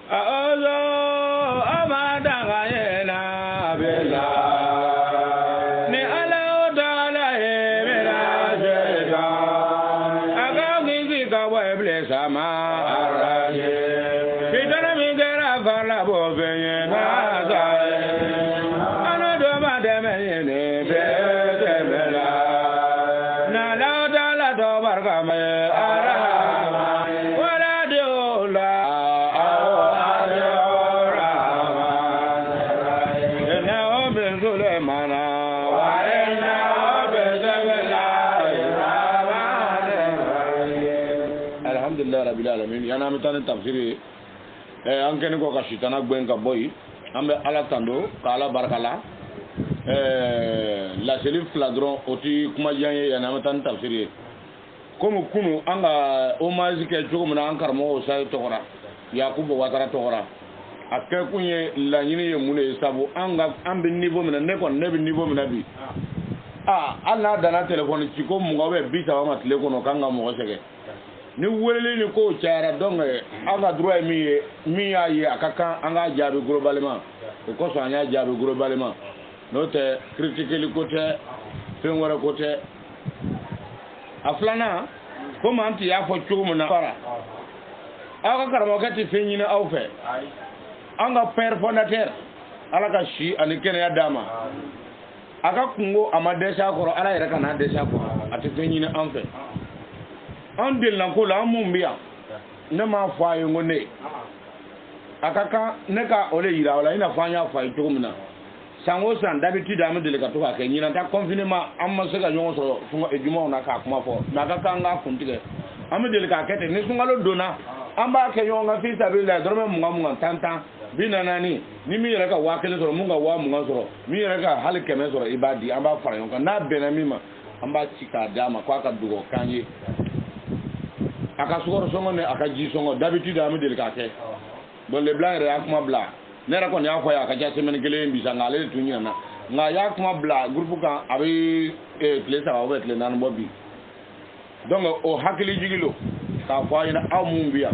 Azo amada yena bela ni ala odala bela jeda aga ngi ka weble sama araje kitana mi gara fala bo venye na za ano do ma de me ne be de bela na la odala do barka me ara wala de ola yana mitane tafsiri an keni ko ka shitana gben ka boy ambe ala tando ka ala barakala la selif fladron oti kuma janye yana mitane tafsiri komu kunu anga hommage ke jogo mena an karmo sai tokora yakubu watara tokora akke kunye la nyini ye mune sabu anga ambe niveau mena ne kon ne bi niveau mena bi alla dana telephone ci ko mu ngawe bi ta ma tele kono kanga mo sege ni wele ni ko chara donc anga droit mi ya ye akaka anga jabe globalement ko so anya jabe globalement note critiquer le côté fen wara côté aflana ko manti ya fo chumu na fara aka karamo kati fenyi na awfe anga père fondateur ala ka shi ani kene ya dama aka kungo amadesha koro ala yere kana desha koro ati fenyi na anfe an del nan ko la mun biya ne ma fa yo ngone akaka ne ka ole yira wala ina fanya fa to mina sango san d'habitude am del ka to ka ke nyina ta confinement amma se ka nyongo so fungo ejuma na ka kuma fo na ka nga funtige am del ka kete ni sungalo dona amba ke nyonga fi sabila dorme munga tanta binanani ni mi yere ka wa kele so munga wa munga so mi yere ka hal keme so ibadi amba fara yonga na benamima amba chika dama kwa ka dugo kanje aka sukoro songo ne aka ji songo d'habitude am del ka ke bon le blanc re akuma bla ne ra ko ne afoya aka ja semaine gele mbi sanga le tunya na nga ya kuma bla groupe kan abi place aba wet le nan bobi donc o hakili jigilo ka fo ina amumbiya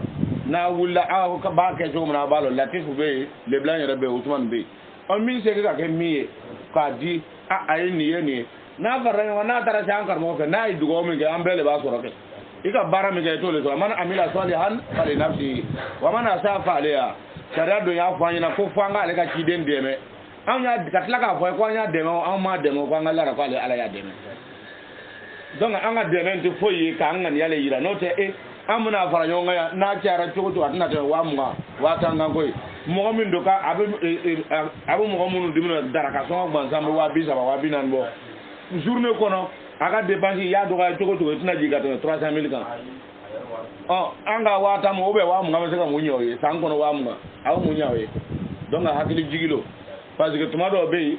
na wula a ka ba ke so na balo latifu be le blanc re be Ousmane be on min se ka ke mi ka di ay ni ni na fara na tara shankar mo fe na idugo mi ke ambele ba so roke ika bara mi gaito le so man amila salihan fali nafsi wa man asafa alayha sharia do ya fanya na ko fanga ale ka kiden deme an ya katla ka fo ko nya deme an ma deme ko ngala ra fali ala ya deme donc an ga deme to foyi ka an yale yira no te amuna fara nyonga ya na tiara to to atna te wa mga wa tanga koy mo min do ka abu mo mun dimina daraka so gbansa mo wa bi sa wa bi nan bo journée kono aka dépense ya doga to tina jiga to 300,000 kan anga wata mo be wa mu ngam se ka munyo ye san kono wa mu aw munyo ye donc hakili jigilo parce que tuma do be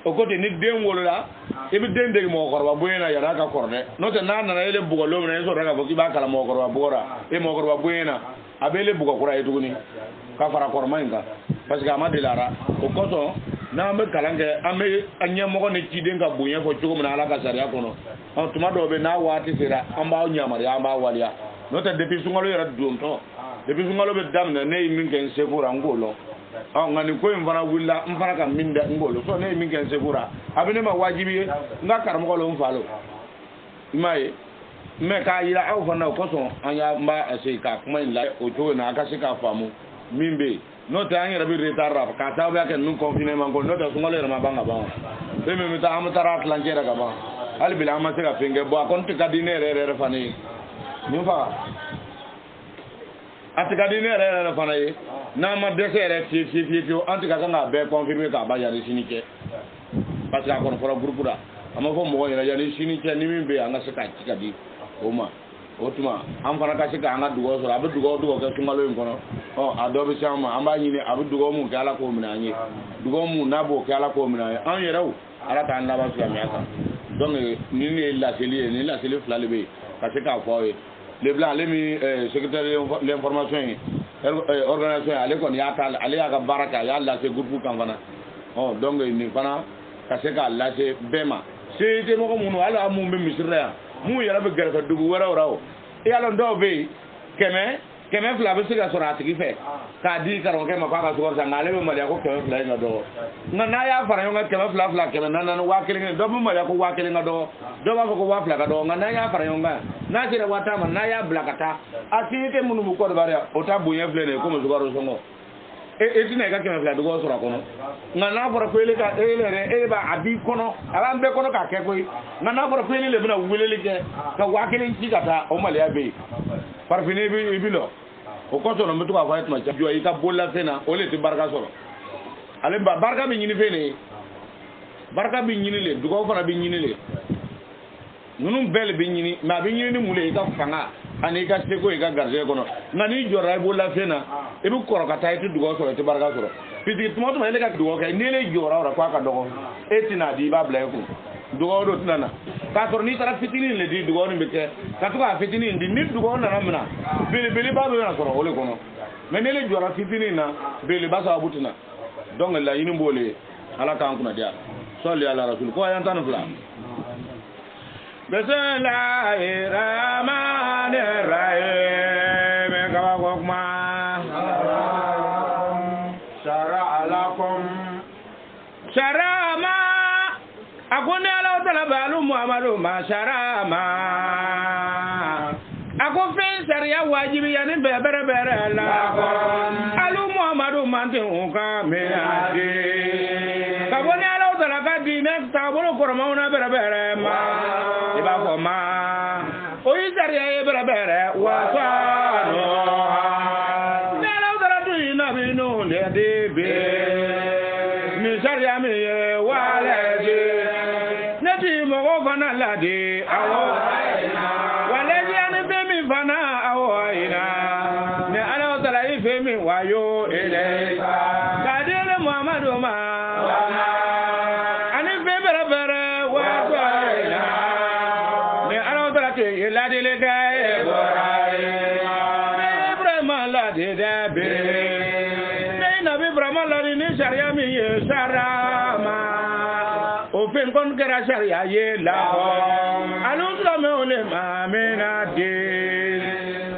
o côté ni den wolola e bi den de mo korba boyena ya ka korne no te nana na ele bugo lo na so daga boki ba kala mo korba bora e mo korba boyena abele bugo kura e tuguni ka fara korma inga parce que amade lara o koto na me kalange ame anya mo ne kiden ka bunya fo chugo na ala ka saria kono on tuma do be na wati sira amba nyamari amba walia no te depuis sungalo yara donto depuis sungalo be damna ne min ken sekura ngolo ngani ko mfana willa mfana ka minda ngolo so ne min ken sekura abine ma wajibi nga karmo ko lo mfalo mai me ka yira aw fana ko so anya mba ase ka kuma la o chugo na aka sika famu mimbe no te anya rabi retard ka ta ba ke nun confinement ngol no te sungalo yara ma banga ba be me ta amtara atlanjera ka ba al bila ma se ka pinge bo akon te kadine re fani ni fa atikadine re fana ye na ma desere fi antika kanga be confirmer ka ba ya sinike parce que akon fora groupe da ama fo mo ya sinike ni min be anga se ka tikadi o ma otuma am fana ka se ka anga dugo so abu dugo ka sungalo ngono adobe chama amba nyine abu dugo mu kala ko mina nyi dugo mu nabo kala ko mina an yeraw ala ta na ba su ya ka donc ni la seli flalebe ka se ka fo le blanc les mi secrétaire de l'information organisation ale kon ya tal ale ya ga baraka ya la se groupe kan fana donc ni fana ka se ka la se bema se te mo ko munu ala mu be misra mu ya be garfa dugu wara wara e ala ndo be kɛmɛ fila bɛ se ka sɔrɔ a tigi fɛ k'a di karamɔgɔkɛ ma k'a ka sukaro san nka ale bɛ maloya ko kɛmɛ fila in ka dɔgɔ nka n'a y'a fara ɲɔgɔn kan kɛmɛ fila kɛmɛ naani waa kelen dɔ bɛ maloya ko waa kelen ka dɔgɔ dɔw b'a fɔ ko waa fila ka dɔgɔ nka n'a y'a fara ɲɔgɔn kan n'a sera waa tan ma n'a y'a bila ka taa activité minnu bɛ Côte d'Ivoire o ta bonya filɛ nin ye komi sukaro sɔngɔ e tɛna i ka kɛmɛ fila dɔgɔ sɔrɔ a kɔnɔ nka n'a fɔra ko e b'a a b'i kɔnɔ a b'an bɛɛ kɔnɔ k'a kɛ koyi nka n'a fɔra ko ele de bɛna weleli kɛ ka waa kelen ci ka taa o maloya bɛ yen parfini i bi lɔ o kɔsɔn n bɛ to k'a fɔ a ye tuma caman jɔ i ka bololafɛn na o le tɛ barika sɔrɔ ale barika bɛ ɲini fɛn de ye barika bɛ ɲini le dugawu fana bɛ ɲini le ninnu bɛɛ le bɛ ɲini mɛ a bɛ ɲini ni mun le i ka fanga ani i ka seko i ka garijɛgɛ kɔnɔ nka n'i jɔra i bololafɛn na i bɛ kɔrɔ ka taa i tɛ dugawu sɔrɔ i tɛ barika sɔrɔ pitigi tuma o tuma ele ka dugawu kɛ n'ele jɔra o la k'a ka dɔgɔ e tɛna di i b'a bila i kun dugawu dɔ tɛna na k'a sɔrɔ n'i taara fitinin le di dugawu nin bɛ kɛ ka to k'a fitinin di ni dugawu nana minɛ belebeleba bɛ na sɔrɔ o le kɔnɔ mɛ n'ele jɔra fitinin na belebeleba sababu tɛna donc laɲini b'o le ye ala k'an kunnadiya sɔli ala rasul ko a y'an tan ni fila bisimilahi rahmani rahim kabako kuma sara alakum sarama a ko ni ala tala balu muhammadu ma sarama a ko fɛn sariya wajibiya ni bɛɛ bɛrɛ la alu muhammadu man tɛ ka mɛn ka bɔ ni ala tala ka diinɛ taabolo kɔrɔmaw na bɛrɛ ma i b'a fɔ ma o ye sariya ye bɛrɛ wasaano ni ala tala tun ye nabi nu le de bɛ ni sariya min ye wale ne ti mɔgɔ fana ladi awɔ waleji ani fɛn min fana awɔ ina ni ala tala ye fɛn min wayo ele ka di ne muhammadu ma ani fɛn bɛrɛ waso ina ni ala tala te ye ladili kɛ ye bɔra ye ne ibrahima ladi dɛ be ne nabi ibrahima ladi ni sariya min ye sarama o fɛn kɔni kɛra sariya ye labɔ alu silamɛw le ma mina de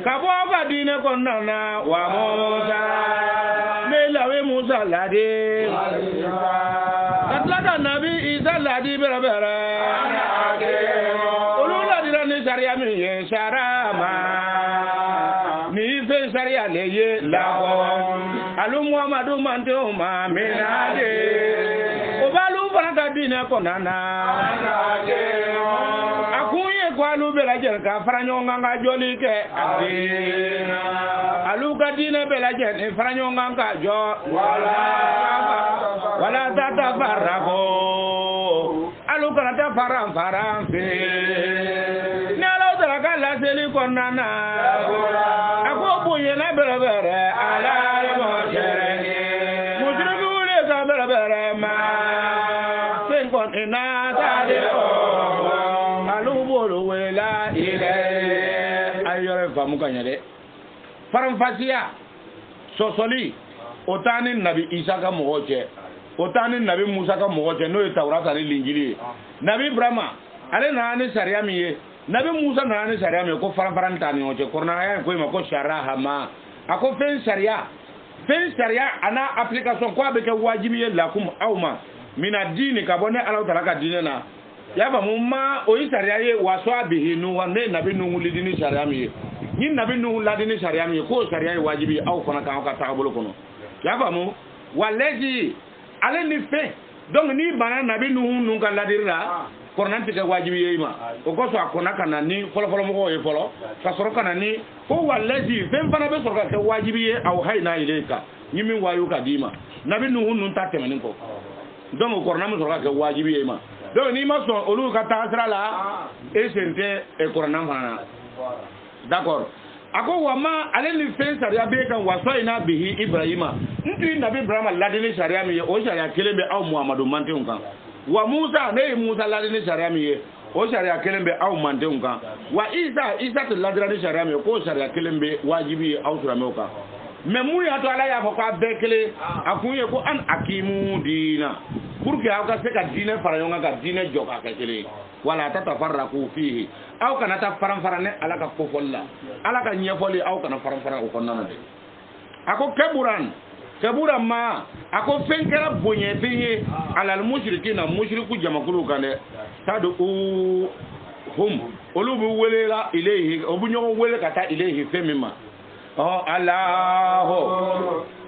ka bɔ ka diinɛ kɔnɔna na wa musa ne lawe musa ladi ka tila ka nabi isa ladi bɛrɛ olu ladira ni sariya min ye sarama ni fɛn sariya le ye labɔ alu muhamadu mandenw ma mina de o b'alu fana ka diinɛ kɔnɔna na a kun ye ko alu bɛɛ lajɛlen ka fara ɲɔgɔn kan ka jɔli kɛ alu ka diinɛ bɛɛ lajɛlen fara ɲɔgɔn kan ka jɔ wala tata fara ko alu kana ta faran fɛ ni ala taara ka laseli kɔnɔna na a ko bonyana bɛrɛ ala ye mɔgɔ sɛrɛ musirikiw le ka bɛrɛ ma fɛn kɔni na taale o alu b'olu wele ilẹ a ye yɔrɔ in faamu ka ɲɛ dɛ faranfasiya sɔsɔli o t'a ni nabi isa ka mɔgɔw cɛ o t'a ni nabi musa ka mɔgɔw cɛ n'o ye tawurata ni linjili ye nabi ibrahima ale nana ni sariya min ye nabi musa nana ni sariya min ye ko faran t'a ni ɲɔgɔn cɛ kɔrɔnaya in ko ma ko sarahama a ko fɛn sariya a n'a application ko a bɛ kɛ wajibi ye lakum aw ma mina diini ka bɔ ne ala tala ka diinɛ na y'a faamu ma o ye sariya ye waso a bihi nuwa ne nabi nuhu lidi ni sariya min ye ni nabi nuhu ladi ni sariya min ye k'o sariya ye wajibi aw fana kan aw ka taabolo kɔnɔ y'a faamu wa lɛji ale ni fɛn donc ni bana nabi nuhu nun ka ladiri la kɔrɔnan tɛ kɛ wajibi ye i ma o kosɔn a kɔnna ka na ni fɔlɔfɔlɔmɔgɔw ye fɔlɔ ka sɔrɔ ka na ni ko wa lɛji fɛn fana bɛ sɔrɔ ka kɛ wajibi ye aw hayi n'a yɛlɛ kan ni min wayu ka d'i ma nabi nuhu nun ta tɛmɛnen kɔ donc kɔrɔnan bɛ sɔrɔ ka kɛ wajibi ye i ma donc n'i ma sɔn olu ka taa sira la e sen tɛ kɔrɔnan fana na d'accord a ko wa ma ale ni fɛn sariya b'e kan waso in n'a bihi ibrahima n tun ye nabi ibrahima ladi ni sariya min ye o sariya kelen bɛ aw muhamadu mantenw kan wa musa ne ye musa ladi ni sariya min ye o sariya kelen bɛ aw mantenw kan wa isa tɛ ladira ni sariya min ye k'o sariya kelen bɛ wajibi ye aw silamɛw kan mais mun y'a to ala y'a fɔ k'a bɛɛ kelen a kun ye ko an akimu diina pour que aw ka se ka diinɛ fara ɲɔgɔn kan ka diinɛ jɔ k'a kɛ kelen wala tatafarraqu fihi aw kana taa faran-faran ni ala ka kofɔli la ala ka ɲɛfɔli aw kana faran-faran o kɔnɔna na de a ko kɛbura ma a ko fɛn kɛra bonyɛfɛn ye alal mushrikina mushriku jamakulu kan dɛ tadu hum olu bɛ wele la ilayhi o bɛ ɲɔgɔn wele ka taa ilayhi fɛn min ma Allahu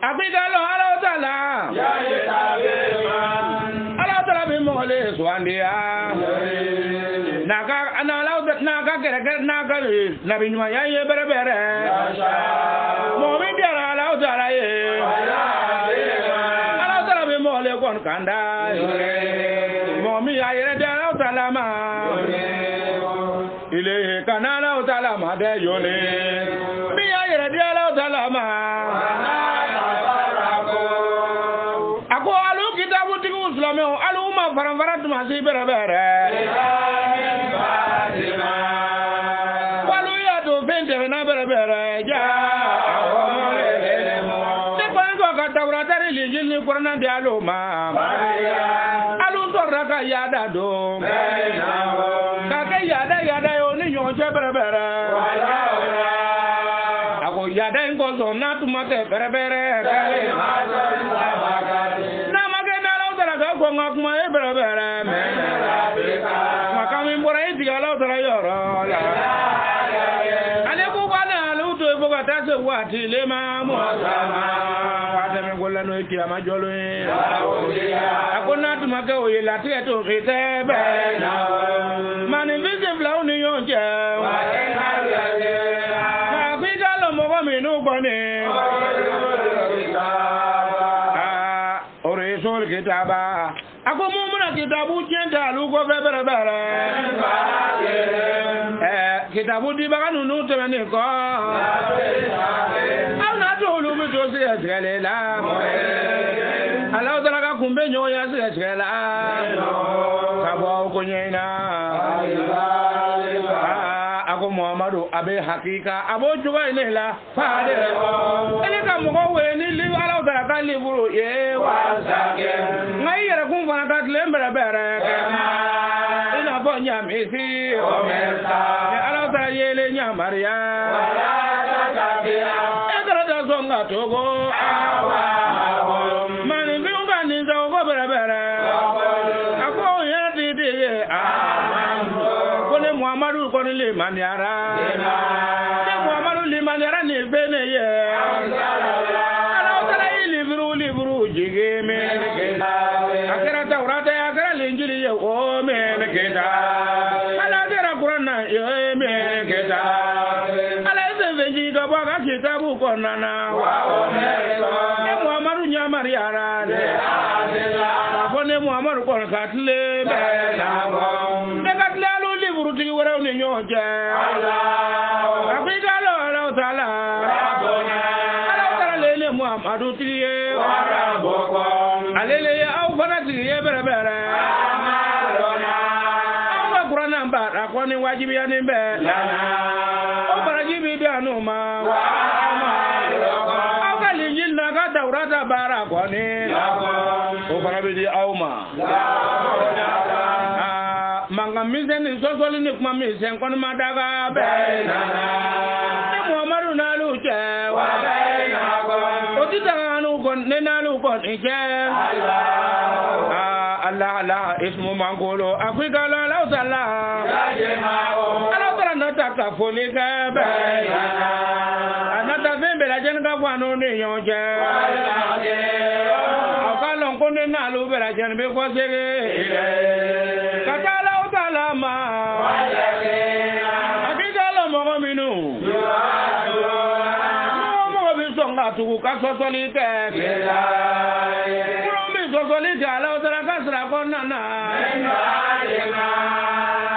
abigalo ala taala ala taala bi mole suandia naga anala naga gere naga nabi nyuma ya ye bere bere mo mi biara ala taala ye ala taala bi mole kon kanda mo mi ya ye de ala taala ma ile kanala taala ma de yole ako alu kitabu tigu islami alu ma faran-faran masih berbeda walu ya do bente na berbeda ja sepan ko ka Taurat dari Injil ni Quran di alu ma alu torra ka yada do ka yada yo ni yo je berbeda yada ngo so na tumate berbere na magena la udara ga go ngak ma e berbere makami mbora e diga la udara yoro la ale ko bana lu to e boga ta se wati le ma mo sama wata me golla no ki ama jolo e akona tumake o ye la te to rete be mani visible la uni yo je Oresul kitaba ako mumuna kitabu jenta lu ko bere kitabu di baganu nu temeni ko ana to lu mi to se atgalela ala dara ka kumbe nyo ya se atgala kabo ko nyina ako Muhammadu abe hakika abo juba ne la faade ele ka mo we ni li ala da ka liburu ye wasake ngai yere kun fana ka lembere bere ina bo nyamisi o mesa ala da yele nyamaria wala ta bia edra da zonga togo awa mani bi unga ni zo go bere ako yere di Muhammadu ko le maniara Muhammadu le maniara ni bene ye ala tara libru jige me akira Taurat akira Injili ye o me keda ala tara Quran ye me keda ala se do ba kitabu ko nana wa o me Muhammadu nya mariara de abone Muhammadu ko katle be na bo tigi wara ni nyoje Allah abigalo Allah taala Allah taala lele Muhammadu tigi wara boko alele ya au fana tigi berbere Allah Qur'an ba ko ni wajibi ya ni be o barajibi bi anuma au Injil na ka Taurat bara ko ni o barabi di auma manga misen sosoli ni kuma misen kono madaga bena ne Muhammadu nalu che wa bena ko otita anu kon ne nalu kon ije Allah ismu mangolo Afrika la la sala ala tara nata ka foli ka bena anata fembe la jen ka kwano ni yonje akalon ko ne nalu bela jen be ko sege ma akigalo mo minu mo bi songa tu ka sosolite mo bi sosolite ala odara ka sra ko nana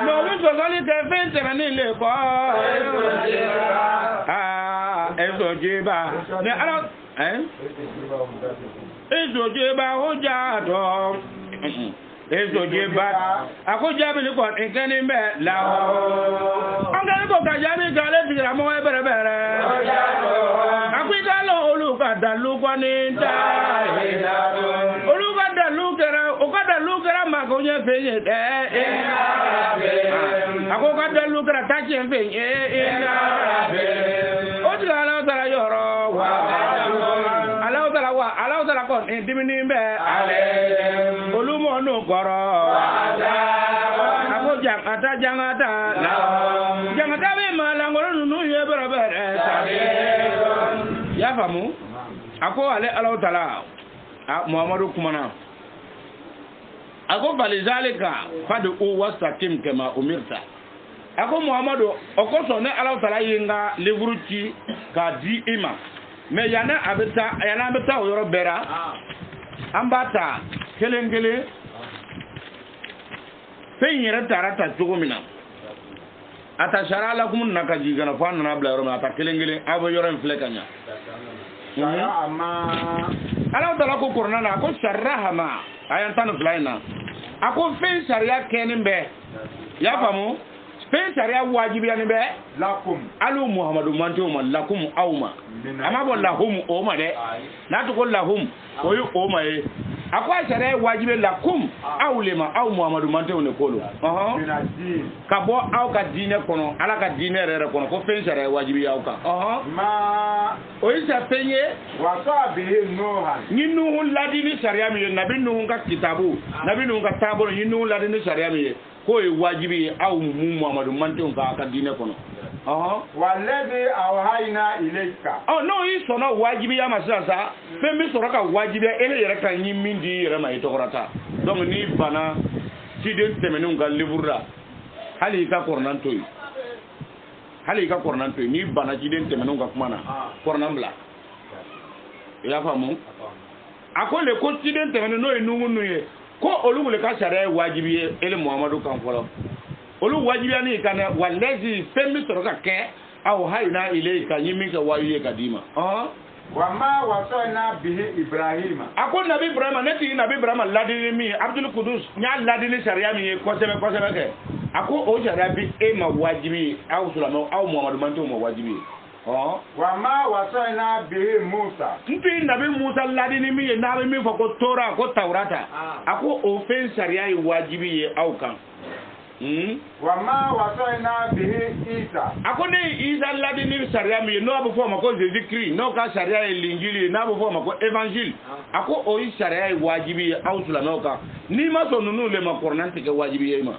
mo bi sosolite fente ni le ko eso jiba ne ala eso jiba ho ja do eso jiba ako jabi ni ko nkeni me lawo anga ko ka jabi ka le fira mo e bere bere akwita lo oluka dalu ko ni da oluka dalu kera o ka ma ko nye fe ye ako ka dalu kra ta che fe o ti ala tara yoro wa ala tara ko dimini be ale olumo no goro ako jangata be mala ngoro nunu ye berabere ya famu ako ale ala tara Muhammadu kumana ako balizalika fadu wasakim kama umirta ako Muhammadu okoso ne ala tala yinga livruti ka di ima me yana abeta yoro bera ambata kelengele fenyere tarata jogomina ata shara la kumun nakaji gana fa na bla yoro ata kelengele abo yoro mflekanya ala tala ko korona na ko sharrahama ayan tanu flaina ako fe sharia kenin be ya famu fe sharia wajibi yani be lakum alu Muhammadu manti o lakum awma ama bo lahum o ma de na to ko lahum o yu o ma e ako sharia wajibi lakum awlema aw Muhammadu manti o ne kolo ka bo aw ka dine kono ala ka dine rere kono ko fe sharia wajibi ya ka ma o isa penye wa sa be nohan nyinu ladini sharia mi nabi nu ka kitabu nabi nu ka tabo nyinu ladini sharia mi ko e wajibi aw Muhammadu manti o ka dine kono walladhi awhayna ilayka no yi sono wajibi ya masasa fembi soroka wajibi ele yere kan nyimindi yere ma itokorata donc ni bana tide temenu ngal livura hali ka kornantoy ni bana tide temenu ngal kumana kornambla ya famu akole ko tide temenu no enungu ye ko olugule ka sare wajibi ele Muhammadu kan folo olu wajibiya ni kana walezi fembi soroka ke au hayna ilayka yimi ka wayiye kadima wa ma wasana bihi Ibrahima ako nabi Ibrahima neti nabi Ibrahima ladini mi Abdul Qudus nya ladini sharia mi ko sebe ke ako o sharia bi e ma wajibi au sulama au Muhammadu manto ma wajibi wa ma wasana bihi Musa nti nabi Musa ladini mi nabi mi fa ko Torah ko Taurata ako o fen sharia wajibi au kan wa ma wasaina bihi Isa akone Isa ladini sharia mi no abu fo mako Jésus-Christ no ka sharia l'Injili na abu fo mako évangile ako o sharia wajibi au sulanoka ni ma so nunu le makornanti ke wajibi ma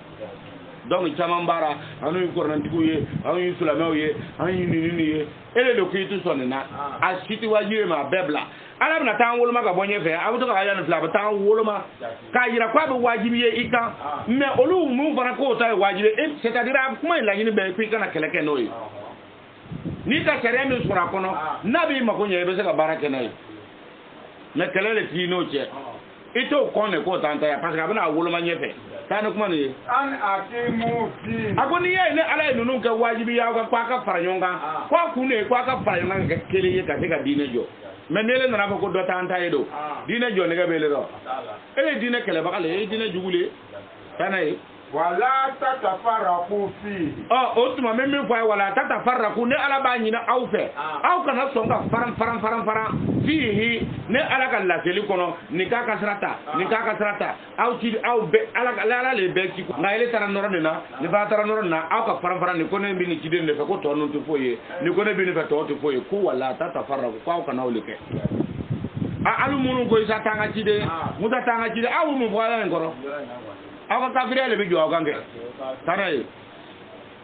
donc chamambara anu kornanti ku ye anu sulamaw ye anu nini ye ele do kitu sonena asiti wajibi ma bebla ala na tan woloma ka bonye fe abu to ka yana fla tan woloma ka yira kwa be wajibi ye ika me olu mu fara ko ta wajibi c'est-à-dire kuma la yini be ku kana keleke no yi ni ka sharia mi sura kono nabi ma ko nyebe se ka barake nay me kelele ti no che ito kone ko tanta ya parce que abana woloma nyefe tan kuma ni an akimu fi akoni ye ne ala nunu ka wajibi ya kwa ka faranyonga kwa kune kwa ka faranyonga kele ye ka se ka dine jo mais nele nana ko do tanta yedo dina jone ga bele do ele dina kele bakale dina jugule tanay wala tatafarraqu fi otuma meme fa wala tatafarraqu ne ala ba nyina aw fe aw kana songa faram fihi ne ala ka laseli kono ni ka kasrata aw ti aw be ala le be ci nga ele taranoro na ni ba taranoro na aw ka faram ni ko ne bi ni ci den le fe ko to non to foye ni ko ne bi ni fe to foye ku wala tatafarraqu ko aw kana olike alu munu ko isa tanga ci de muta tanga ci de aw mu fa la ngoro aka kafiri ale bijo agange tanaye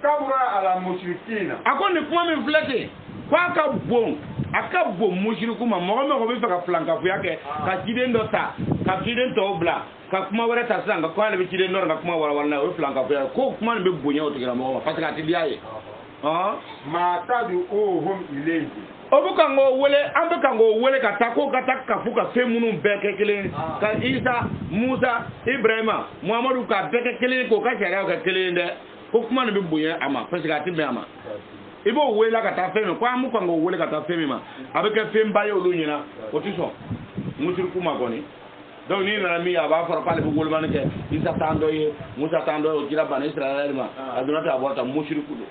kabura ala mushrikina akoni kuma min flete kwa ka bon aka bon mushriku ma mo ko be faka flanka fu yake ka kiden do ta ka kiden to bla ka kuma wara ta sanga ko ale be kiden no nga kuma wala wala o flanka fu yake ko kuma be bonya o tigira mo parce que atidiaye ma tadu hum ilayhi obuka ngo wele ambuka ngo wele katako kataka fuka femunu beke kelen ka Isa Musa Ibrahima Muhammadu ka beke kelen ko ka sharia ka kelen de ko kuma ne be bonya ama parce que atibe ama ibo wele ka ta femi ko amuka ngo wele ka ta femi ma abeke fem baye olunyina o ti so musir kuma goni donc ni na mi aba fara pale bu golman ke Isa tando ye Musa tando o jira ban Israël ma aduna ta bota musir ku do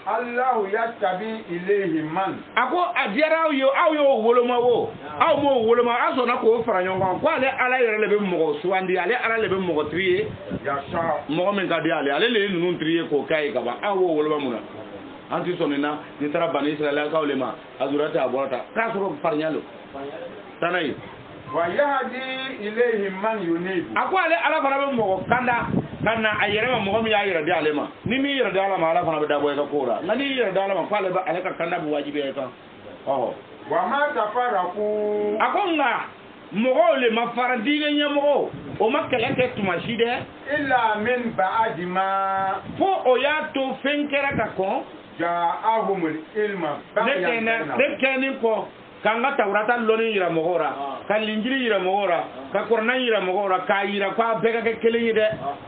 Allahu yastabi ilayhi man. Ako adiara aw yo woloma wo aw mo woloma aso na ko fara nyonga ko ale ala yere le be mo suwandi ale ala le be mo trier Ya sha mo men gadi ale le nunu trier ko kai ka ba aw woloma muna anti sonina ni tara bani israila ka olema azurata aborata ka so farnyalo tanai wa yahdi ilayhi man yunib. Ako ale ala fara be mo kanda kana ayere mo mi ya yere de ale ma ni mi yere de ala ma ala fara be dabo ka kora na ni yere de ala ma kwale ba ale ka kanda bu wajibi ka oh wa ma tafaraku. Akonga mogo le ma fara diga nyamo o ma kala ke tuma shide illa min ba'di ma fo o ya to fenkera ka ko ja'ahumul ilma. de keni ko kanga tawrata loni yira mogora kan linjiri yira mogora ka korna yira mogora ka yira kwa bega ke kelen de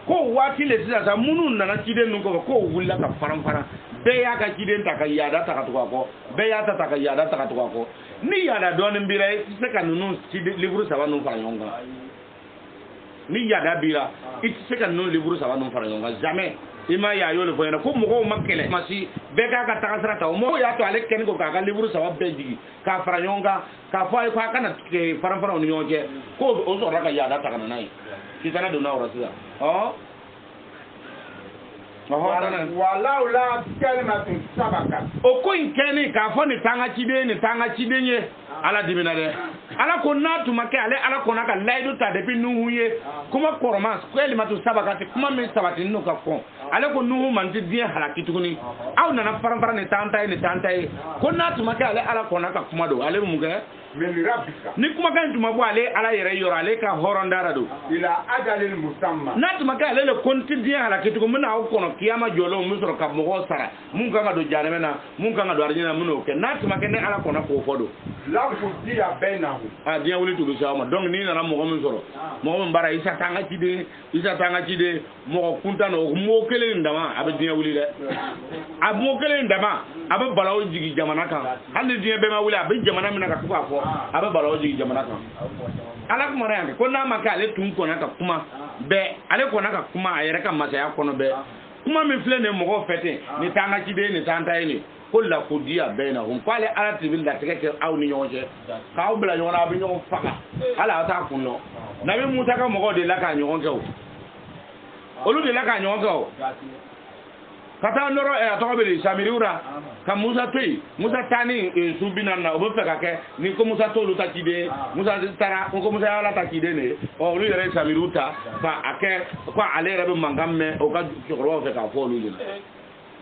ko wati le sisa munun nana ciden nun ko wulla ka faram be ya ka ciden ta ka yada ta ka to ko be ya ta ka yada ta ka to ko ni yada don mbire se ka nunu ciden libru saba nun fara yonga ni yada bira it se ka nunu libru saba nun fara yonga jamais ima ya yo le foyena ko mo makele masi be ka ka takasra ta mo ya to ale ken ko ka libru sawa be digi ka faranyonga ka fay ko kana ke faram on nyonje ko o so raka ya data kana nai kitana do na orasiya oh walau la kalimatu sabaka o ko inkeni ka fo ni tanga chidenye ala dimina de ala ko na tuma ke ale ala ko na ka laidu ta depuis nuhuye kuma kormas kalimatu sabaka kuma min sabati no ka ko ale ko nuhu man ti dia halaki tuguni aw nana faram ni tantai ko na tuma ke ale ala ko na ka kuma do ale mu ga min rabbika ni kuma kan tuma bo ale ala yere yoro ale ka horondara do ila ajalil musamma na tuma ke ale le konti dia halaki tuguni na aw kono kiyama jolo mu soro ka mo sara mun kan do janeme na mun kan do arjina mun o ke na tuma ke ne ala ko na ko fodo la fudiya bainahu a dia wuli tu sama donc ni na mo mun soro mo mun bara isa tanga cide mo kunta no mo kele ndama abe dia wuli de ab mo kele ndama abe balawo jigi jamana kan hande dia be ma wuli abe jamana mina ka kufa fo abe balawo jigi jamana kan ala kuma ran ko na maka ale tun ko na ka kuma be ale ko na ka kuma ayere ka masaya kono be kuma mi fle ne mo fete ni tanga cide ni tanta ni ko la fudiya bainahum qala ala tibil la teke aw ni nyonje ka aw bla nyona bi nyon faka ala ta kunno nabi musa ka mo de la ka nyon ke o olu de la ka nyon ke o kata noro e to be samiriura ka musa toy musa tani subina na obo feka ke ni ko musa tolu ta kide musa tara ko musa ala ta kide ne o lu yere samiruta fa ake ko ale rabe mangamme o ka joro feka fo lu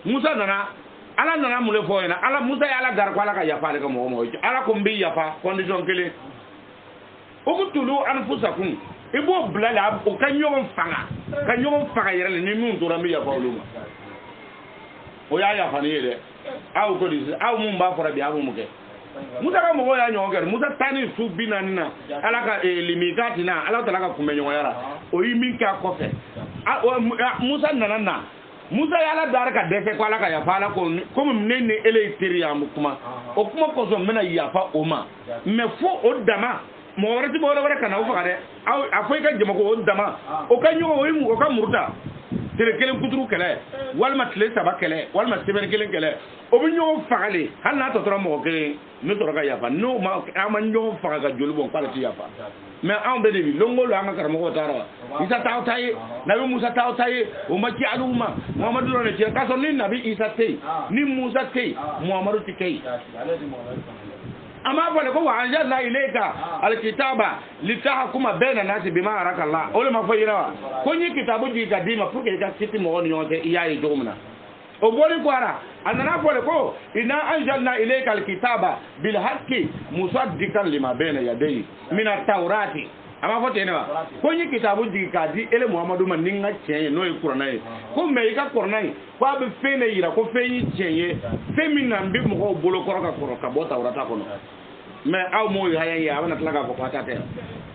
musa nana ala nana mule fo ina ala musa ya ala gar ko ala ka yafa ale ka mo ala ko mbi yafa condition kele o ko tulu anfusakum ibo blala o ka nyon fanga yere ni mun to rambi yafa oluma o ya yafa ni de aw ko dis aw mun ba fora bi aw mu ke musa ka mo ya nyon gar musa tani su binanina ala ka limikati na ala ta la ka kumbe nyon yara o yimi ka ko fe musa nana musa yala dar ka defe ko ala ka yafa ala ko comme nene ele teriam kuma o kuma ko so mena yafa o ma me fo o dama mo warati bo wala kana o fa de aw afoy ka jema ko o dama o ka nyo o yimu o ka murta tere kelen kuturu kele walma tle saba kele walma seben kelen kele o bi nyo fagale hal na to tro mo ke mi to ka yafa no ma ama nyo faga jolu bon pala ti yafa mais an be de longo lo anga karamo ko tara isa taw tay nabi musa taw tay o ma ci aluma muhammadu ne ci ka so ni nabi isa tay ni musa tay muhammadu ti tay ama fole ko wa anzalna ilayka alkitaba litahkuma baina nasi bima araka Allah ole ma fo yira ko ni kitabu di gadima pour que ka siti mo on yonte iyayi jogumna o bori ko ara anana fole ko ina anzalna ilayka alkitaba bil haqqi musaddiqan lima baina yadayhi min at-taurati ama fo tenewa ko ni kitabu di gadi ele muhammadu man ninga chenye no e qur'anai ko me ka qur'anai ko be fene yira ko feyi chenye femina mbi mo bolo koroka koroka bota urata kono mais aw mo ya wana tlaga ko pata te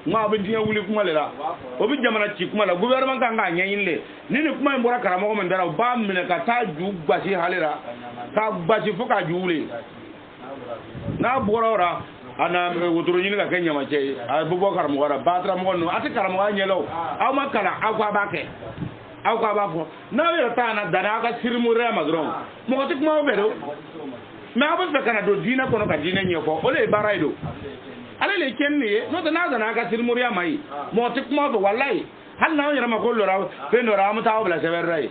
ma be dia wuli kuma lela o bi jamana ci kuma la gouvernement ka nga nyayin le ni kuma mbora karamo ko men dara ba mine ka ta ju gbasi halira ka gbasi fuka juule na borora ana wotoro nyini ka kenya ma che abubakar mo wara batra mo no ati karamo ga nyelo aw ma kala akwa bake aw ka ba fo na yo ta na dana ka sirmu rema dron mo tik mo be do mais abu fe kana do dina kono ka dina nyefo o le baray do ale le kenni no dana dana ka sirmu rema yi mo tik mo do wallahi hal na yara ma ko lora fe no ra mata bla se berray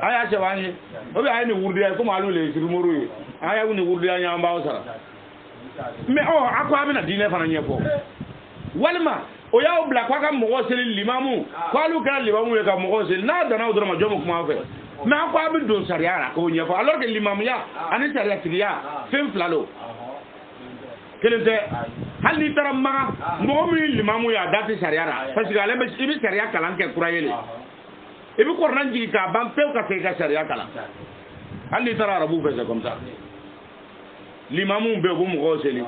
aya ce wani o be ay ni wurdi ay ko malu le sirmu ru aya ni wurdi ay nyamba o sara mais o akwa bi na dina fana nyefo walma o yaw bla kwa ka mo sel limamu kwa lu ka limamu ka mo sel na dana odro ma jomo kuma fe mais akwa bi don sariya ko nyefo alors que limamu ya ani sariya tiya fem flalo kelente hal ni tara ma mo mi limamu ya dati sariya parce que ale be ibi sariya kalan ke kurayele ibi kornan jigi ka ban pew ka fe ka sariya kalan hal ni tara arabu fe comme ça limamu be ko mo sel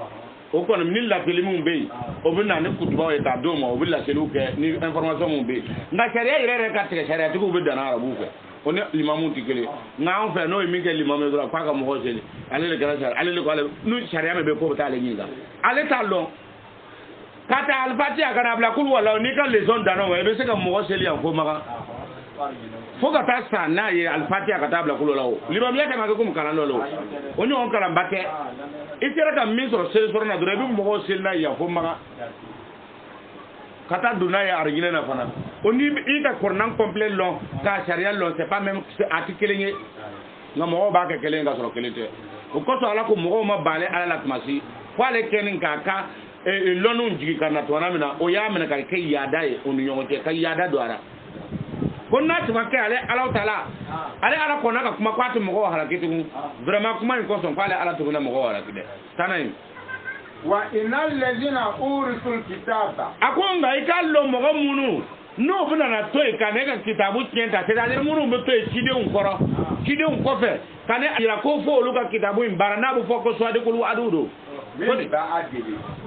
o kono min la kelimu be o bina ne kutuba e ta do mo o bila selu ke ni information mu be nga sharia ire ka te sharia ti ko be dana arabu ke o ne limamu ti kele nga on fe no mi ke limamu do pa ka mo ho seli ale le gara sharia ale le ko ale nu sharia me be ko ta le nyinga ale ta lo kata alfatiha kana bla kul wala ni kan le zone dana we be se ka mo ho seli an ko maka fo ka ta sa na ye alfatiha ka ta bla kul wala o limamu ya ka ma ko mu kana lo o ni on kala mbake itera ka min sɔrɔ seli sɔrɔ na dɔrɔn i bɛ mɔgɔw seli n'a ye fo maga ka taa don n'a ye arigile na fana o ni i ka kɔrɔnan complet lɔn k'a sariya lɔn c'est pas même a ti kelen ye nka mɔgɔw b'a kɛ kelen ka sɔrɔ kelen tɛ o kosɔn ala ko mɔgɔw ma ban ale ala la tuma si fo ale kɛlen k'a ka lɔnniw jigi ka na tuma min na o y'a minɛ ka kɛ yaada ye o ni ɲɔgɔn cɛ ka yaada don a la ko n'a tuma kɛ ale ala tala ale ala kɔnna ka kuma k'a tɛ mɔgɔw halaki tugun vraiment kuma in kosɔn k'ale ala tuguna mɔgɔw halaki dɛ tana in wa inal ladina urisul kitaba a ko nka i k'a lɔn mɔgɔ minnu n'o bɛna na to yen ka ne ka kitabu tiɲɛ ta c'est-à-dire minnu bɛ to yen cidenw kɔrɔ cidenw kɔfɛ ka ne yira ko fo olu ka kitabu in baara n'a bɛ fɔ ko suwadikulu adu don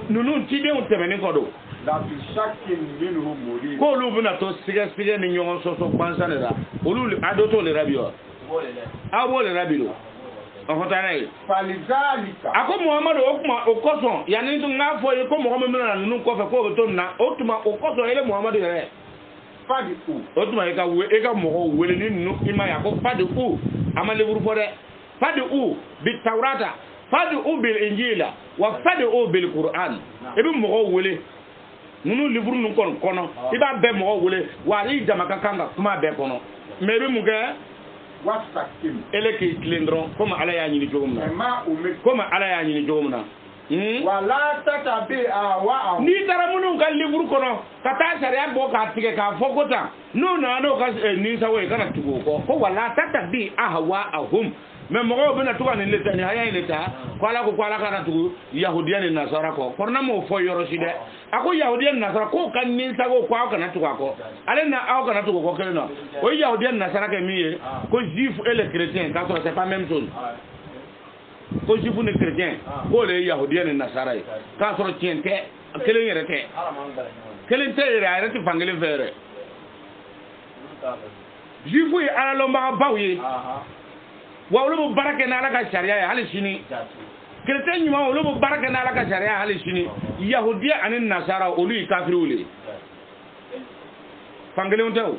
ninnu cidenw tɛmɛnen kɔ don k'olu bɛna to sigɛsigɛ ni ɲɔgɔn sɔsɔ kpansa de la olu a dɔ t'o le la bi wa aw b'o le la bi don ɔhɔn taa n'a ye a ko muhamadu o kuma o kosɔn yanni n k'a fɔ ye ko mɔgɔ min bɛna na ninnu kɔfɛ k'o bɛ to nin na o tuma o kosɔn ele muhamadu yɛrɛ o tuma e ka mɔgɔw wele ni ninnu i ma ye a ko fadi u a ma leburu fɔ dɛ fadi u bi tawurata fadi u bil injila wa fadi u bil qur'an i bɛ mɔgɔw wele ninnu livuru ninnu kɔnɔ i b'a bɛɛ mɔgɔw wele wa ale jama ka kan ka kuma bɛɛ kɔnɔ mais i bɛ mun kɛ ele k'i tilen dɔrɔn komi ala y'a ɲini cogo min na n'i taara minnu ka livuru kɔnɔ ka taa sariya bɔ k'a tigɛ k'a fɔ ko tan n'o nana n'o ka ninsago ye kana tugu o kɔ ko wala tatabi ahwaahum mais mɔgɔw bɛna to ka nin le ta nin haya in le ta ko ala ko ala kana tugu yahudiya ni nasara kɔ kɔrɔna m'o fɔ yɔrɔ si dɛ a ko yahudiya ni nasara k'o ka ninsago ko aw kana tugu a kɔ ale na aw kana tugu o kɔ kelen na o ye yahudiya ni nasara kɛ min ye ko juif et les chrétiens k'a sɔrɔ c'est pas même chose ko juif ni chrétien k'o le ye yahudiya ni nasara ye k'a sɔrɔ tiɲɛ tɛ kelen yɛrɛ tɛ kelen tɛ yɛrɛ a yɛrɛ tɛ fankelen fɛ yɛrɛ juif ye ala lɔnbagabaw ye wa olu bɛ baara kɛ ni ala ka sariya ye hali sini chrétien ɲuman olu bɛ baara kɛ ni ala ka sariya ye hali sini yahudiya ani nasara olu ye kafiriw le fankelenw tɛ o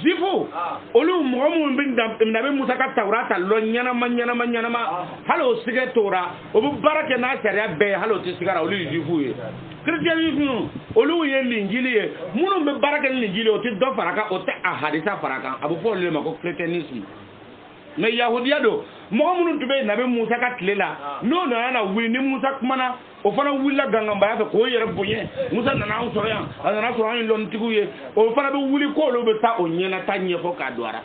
juifu olu mɔgɔ minnu bɛ nabi musa ka tawurata lɔn ɲɛnama hali o sigɛ tora o bɛ baara kɛ n'a sariya bɛɛ ye hali o tɛ sigara olu ye juifu ye chrétien juifu olu ye linjili ye minnu bɛ baara kɛ ni linjili ye o tɛ dɔ fara kan o tɛ a hadisa fara kan a bɛ fɔ olu de ma ko chrétienisme mais yahudiya do mɔgɔ minnu tun bɛ nabi musa ka tile la n'o nana na wuli ni musa kumana o fana wulila ganganbaya fɛ k'o yɛrɛ bonya musa nana anw sɔrɔ yan a nana sɔrɔ an ye lɔnnitigiw ye o fana bɛ wuli k'olu bɛ taa o ɲɛnata ɲɛfɔ k'a don a la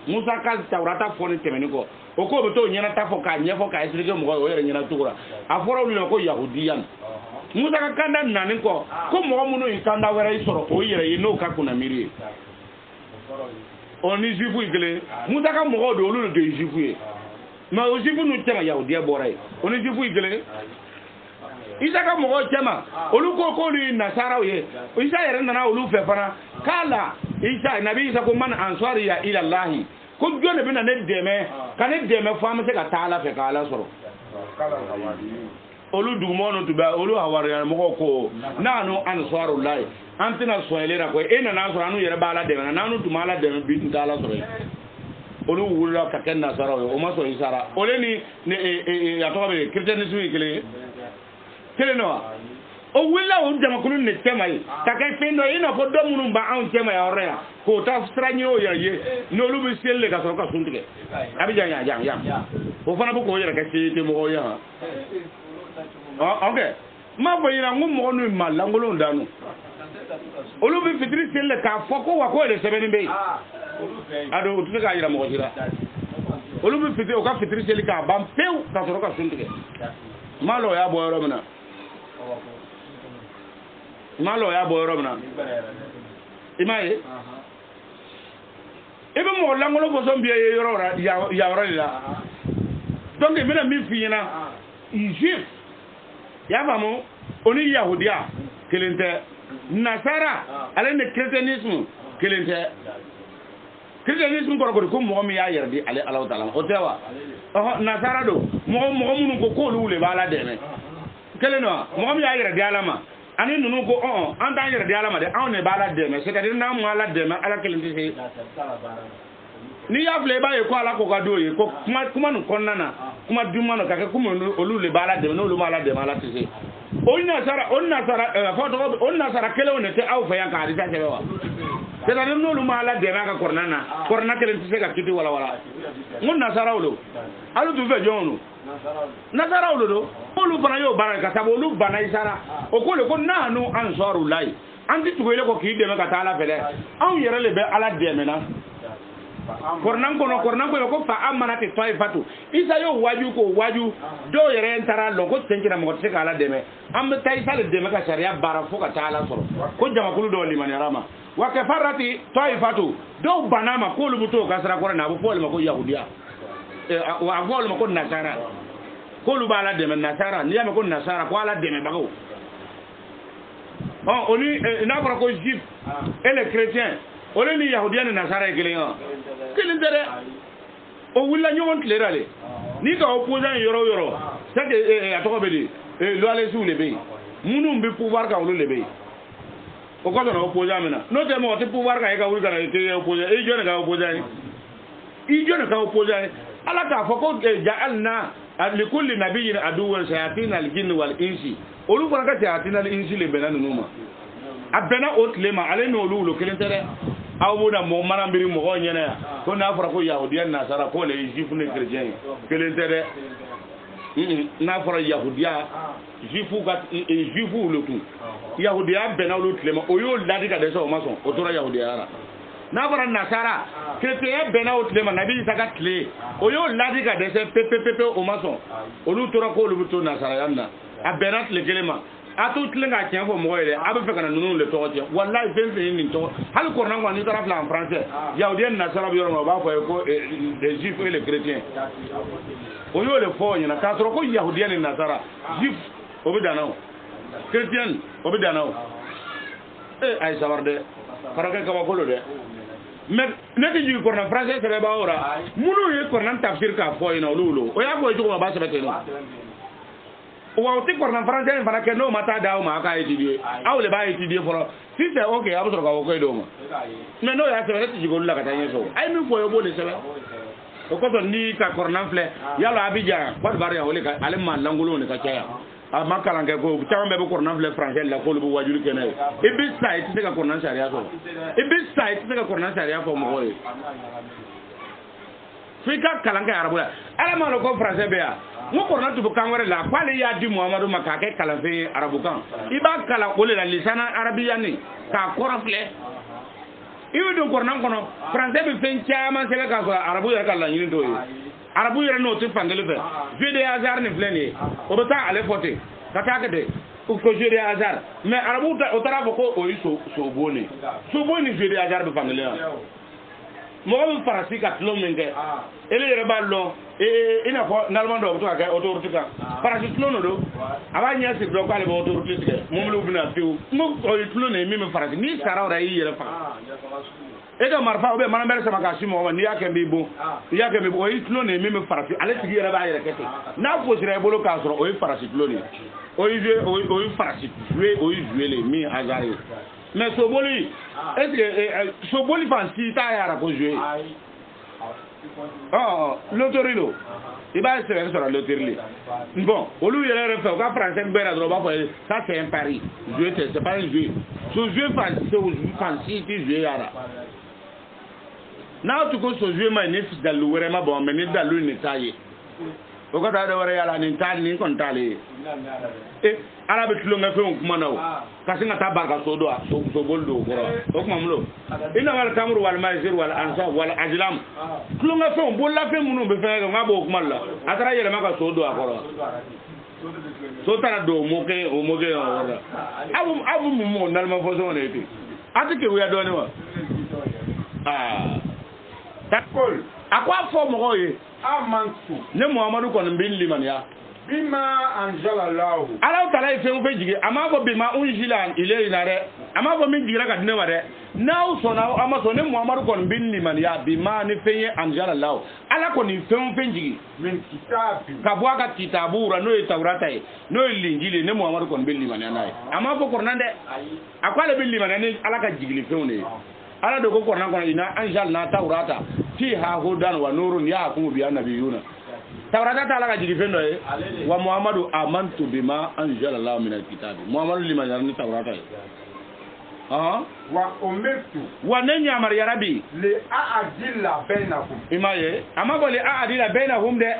musa ka tawurata fɔ ni tɛmɛni kɔ o k'o bɛ taa o ɲɛnata fɔ k'a ɲɛfɔ k'a expliquer mɔgɔ ye o yɛrɛ ɲɛna cogo la a fɔra olu de ma ko yahudiya musa ka kanda nani kɔ ko mɔgɔ minnu ye kanda wɛrɛ y'i sɔrɔ o yɛrɛ ye n'o ka kunna miiri ye o ni juifu ye kelen musa ka mɔgɔw de olu de ye juifu ye mais o juifu ninnu cɛ ma yahudiya bɔra ye o ni juifu ye kelen isa ka mɔgɔw cɛ ma olu ko k'olu ye nasaraw ye isa yɛrɛ nana olu fɛ fana k'a la isa nabi isa ko man ansariya ila lahi ko jɔn de bɛna ne dɛmɛ ka ne dɛmɛ fo an bɛ se ka taa ala fɛ ka ala sɔrɔ olu dugumo to ba olu hawariya mo ko nanu answaru lai antina soyelera ko ena na so anu yere bala de na nanu tumala de bi ndala so olu wula ka ken nasara o ma so isara ole ni ya to be christianisme kele no o willa o jama kunu ne temay ta kay fendo ina ko domunu ba an temay orea ko ta stranyo ya ye no lu bi selle ka so ka suntige abi jang ya o fana bu ko yere ka ci te mo ya okay ma bayina ngum mo no malla ngolo ndanu olu bi fitri selle ka foko wa ko le sebeni be ado o tuka yira mo jira olu bi fitri o ka fitri selle ka bam pew ka so ka suntige malo ya boyro mina malo ya boyro mina imaye ebe mo langolo bo so mbiye yoro ya ora la donc me na mi fina juif ya vamo oni yahudia kelente nasara ale ne christianisme kelente christianisme ko mo mi ya yerdi ale Allah taala o tewa nasara do mo munu ko lu le bala deme keleno mo mi ya yerdi alama ani nunu ko an ta yerdi alama de an ne bala deme c'est-à-dire na mo ala deme ala kelente se ni ya fle ba ye ko ala ko ka do ye ko kuma nu konnana kuma duma no kake kuma olu le bala deme no lu mala deme ala tise onna sara foto onna sara kele on te aw fa yanka ari sa sewa c'est à dire no lu mala deme ka korna kele tise ka kiti wala onna sara ulo alu tu fe jonu nasara ulo do olu bana yo bana ka sabo olu bana isara o ko le ko nanu ansaru lai anti tugele ko ki deme ka taala fele aw yere le be ala deme na kornan ko fa amana te toy fatu isa yo waju do yere entara lo ko tenkina mo te kala deme ambe tay sale deme ka sharia bara fo ka taala soro ko jama kulu do limani rama wa kafarati toy fatu do banama ko lu buto kasra ko na bo pole ma ko yahudia wa gol ma ko nasara ko lu bala deme nasara ni ma ko nasara ko ala deme bago oni na ko juif et les chrétiens ole ni yahudiya ni nasara kelenya dere o willa nyomon tlerale ni ka opposant yoro c'est que atoko bedi lo ale sou le be munu mbi pouvoir ka lo le be o ko no opposant mena no te mo te pouvoir ka e ka wul kana te opposant e jone ka opposant ala ka foko ja'alna li kulli nabiyyin aduwwan shayatin al-jinn wal insi olu fana ka shayatin al-insi le benanu numa abena otlema ale no lu kelentere awuda mo manambiri mo nyene ko na fara ko yahudiyan nasara ko le juif ne chrétien kelentere na fara yahudiya juifu gat juifu le tout yahudiya bena lu tlema o yo ladi ka de so mason o tora yahudiya ara na fara nasara chrétien bena otlema nabi saka tle o yo ladi ka de se pepe o mason o lu tora ko lu to nasara yanna abena tle kelema atu tlenga tiens fo moyele abe fe kana nunu le toje wallahi fen ni to hal ko nan ni taraf la en français yaoudien na sara bioro no ba ko les juifs et les chrétiens o yo le fo ni na ka tro ko yaoudien ni nasara juif obidano chrétien obidano ay sawarde faraka ka ko lo de mais neti ji ko na français sere ba ora munu ye ko nan tafsir ka fo ina lulo o ya ko ju ko ba sebe no wa uti ko na français fana ke no mata dawo ma ka étudier aw le ba étudier foro si c'est OK abu so ka ko do ma mais no ya sebe ti ji ko la ka tan yeso ay mi fo yo bo le sebe o ko to ni ka corona fle yalo abidjan ba bari ya wole ka ale ma langulo ne ka caya a makalan ke ko taw be corona fle français la ko lu wajulu ke nay e bi site se ka corona sharia so e bi site se ka corona sharia fo mo koy fika kalanka arabu ala ma lo ko français be ya mo corona tu kan wore la kwale ya di muhammadu makake kalanfe arabu kan iba kala ko le la lisana arabiya ni ka korafle iwe do corona kono français be fen chama se ka ko arabu ya kala yin do yi arabu ya no tu fangele fe jeu de hasard ni fleni o bata ale fote kata ka de ko jeu de hasard mais arabu o tara ko o yi so boni jeu de hasard be fangele mo ko farasi ka tlo menge ele yere ballo ina ko nalmando to ka autorité ka farasi tlo no do aba nya sir do ko ale autorité ke mo lu bina fiu mo ko tlo ne mi farasi ni sara ora yi yere fa e ka marfa o be man mer sama ka simo ma ni yake mbi bo yake mbi o itlo ne mi farasi ale tigi yere ba yere kete na fo sire bolo ka so o farasi tlo ni o farasi jouer o jouer les mi azari mais soboli est-ce que soboli fancy ta yara ko jouer loterie lo il va se faire sur la loterie bon au lieu de le faire quand français ben la droit ça c'est un pari jouer c'est pas un jeu ce jeu fancy tu jouer yara na tu ko so jouer ma ne fi dalu were ma bon mais ne dalu ne taye o ko da were yala ni tal ni kon tale arabe tulo nga fe kuma nawo kasi nga tabarka so do so boldo ko o kuma mlo ina wal kamru wal maisir wal ansa wal ajlam tulo nga fe bolla fe munu be fe nga bo kuma la atara yele maka so do akoro so tara do moke o moke ora abu mo nal ma fo so ne ti atike wi ado ne wa takol akwa fo mo ye amantu ne muhammadu kon bin liman ya bima anjala lahu ala tala ife un fe jige ama ko bima unjila ile inare ama ko min jigira ka dine wade now so now ama so ne muhammadu kon bin liman ya bima ni fe anjala lahu ala ko ni fe un fe jige min kitabi ka bwa ka kitabura no tawrata no linjili ne muhammadu kon bin liman ya nay ama ko kornande akwale bin liman ne ala ka jigili fe une ala do ko kornan kon ina anjal na tawrata fiha hudan wa nurun yahkumu bi annabiyuna tawrata ta ala ka jigi fendo e wa muhammadu amantu bima anzala allah min alkitab muhammadu liman yarni tawrata wa umirtu wa nanya mar ya rabbi li a'dila bainakum imaye amabo li a'dila bainahum de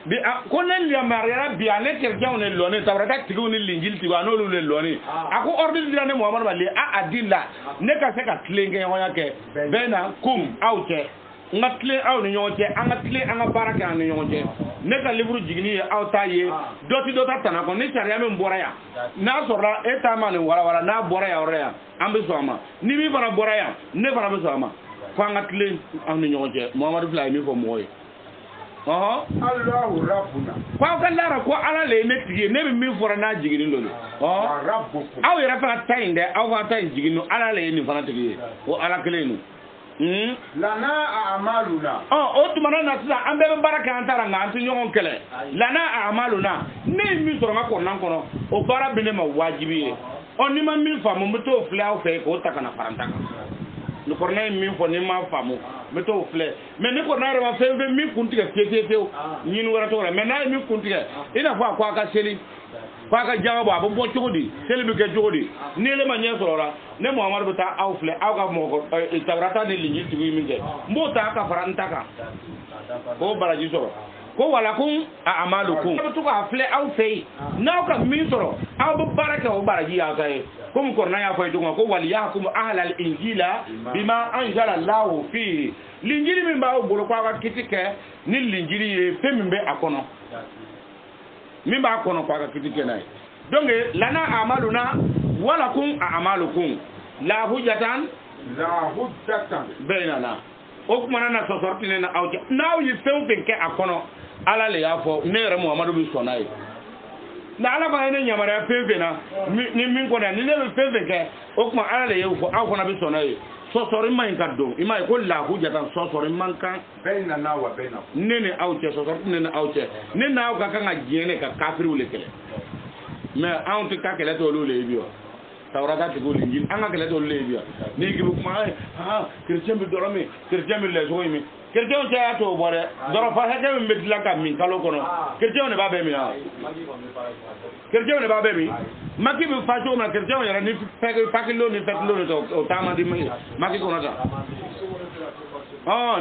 bi konen li mar ya rabbi ane terjaw ne lone tawrata tigu ni linjil tigu anolu le lone ako ordi dira ne muhammadu ba li a'dila ne ka se ka klenge hoya ke bainakum awte ngatle aw ni ñonte angatle anga baraka ni ñonte ne ka livre jigni aw taye doti dota tana ko ni sharia men boraya na sorra eta man wala na boraya oraya ambe soma ni mi bana boraya ne bana be soma ko ngatle aw ni ñonte muhammadu fly mi ko moy Allahu rabbuna ko ka lara ko ala le ne tiye ne mi fora na jigni lolu rabbukum aw yara fa tayinde aw fa tay jigni ala le ni fana tiye o ala kelenu lana a'maluna o tumana na tsa ambe baraka antara nga antu nyon kele lana a'maluna ne mi soro ngako nan kono o bara bine ma wajibi on ni ma mi famu mto fla fe ko takana farantaka no korna mi fo ni ma famu mto fle me ne korna re ma fe mi kuntiga tete ni no wara to me na mi kuntiga ina fa kwa ka seli kwa ka jawabo abo bo chogodi seli bi ke chogodi ni le ma nye sorora ne muhammadu ta awfle aw ka mo tawrata ni linji tigu minje mbota ka farantaka ko baraji soro ko wala kun amalukum to ka fle aw fei naw ka min soro aw bu baraka o baraji ya kai ko mu korna ya fay dunga ko wal yahkum ahlal injila bima anzala allah fi linjili min ba o bolo kwa ka kitike ni linjili ye fembe akono min ba kono kwa ka kitike nay donc lana amaluna wala kun amalukum la hujjatan bainana o kuma na so sorti ne na awti naw yi few ke akono ala le yafo ne re muhammadu bi sonay na ala ba ne nyamara fefe na ni min ko na ni le fefe ke o kuma ala le yafo aw ko na bi sonay so sori man ka do imay ko la hujjatan so sori man kan bainana wa bainakum ne awti so sorti ne awti ne na aw ka kan ajene ka kafiru le kele mais awti ka kele to le biyo tawrata ti gol injil anga kele to le biya ni gi bu ma chrétien bi dorami chrétien bi le so yimi chrétien ta to bore doro fa hete mi metla ka min kalo kono chrétien ne ba be mi ha chrétien ne ba be mi maki bi fa to na chrétien yara ni pakilo ni to tama di maki kono ta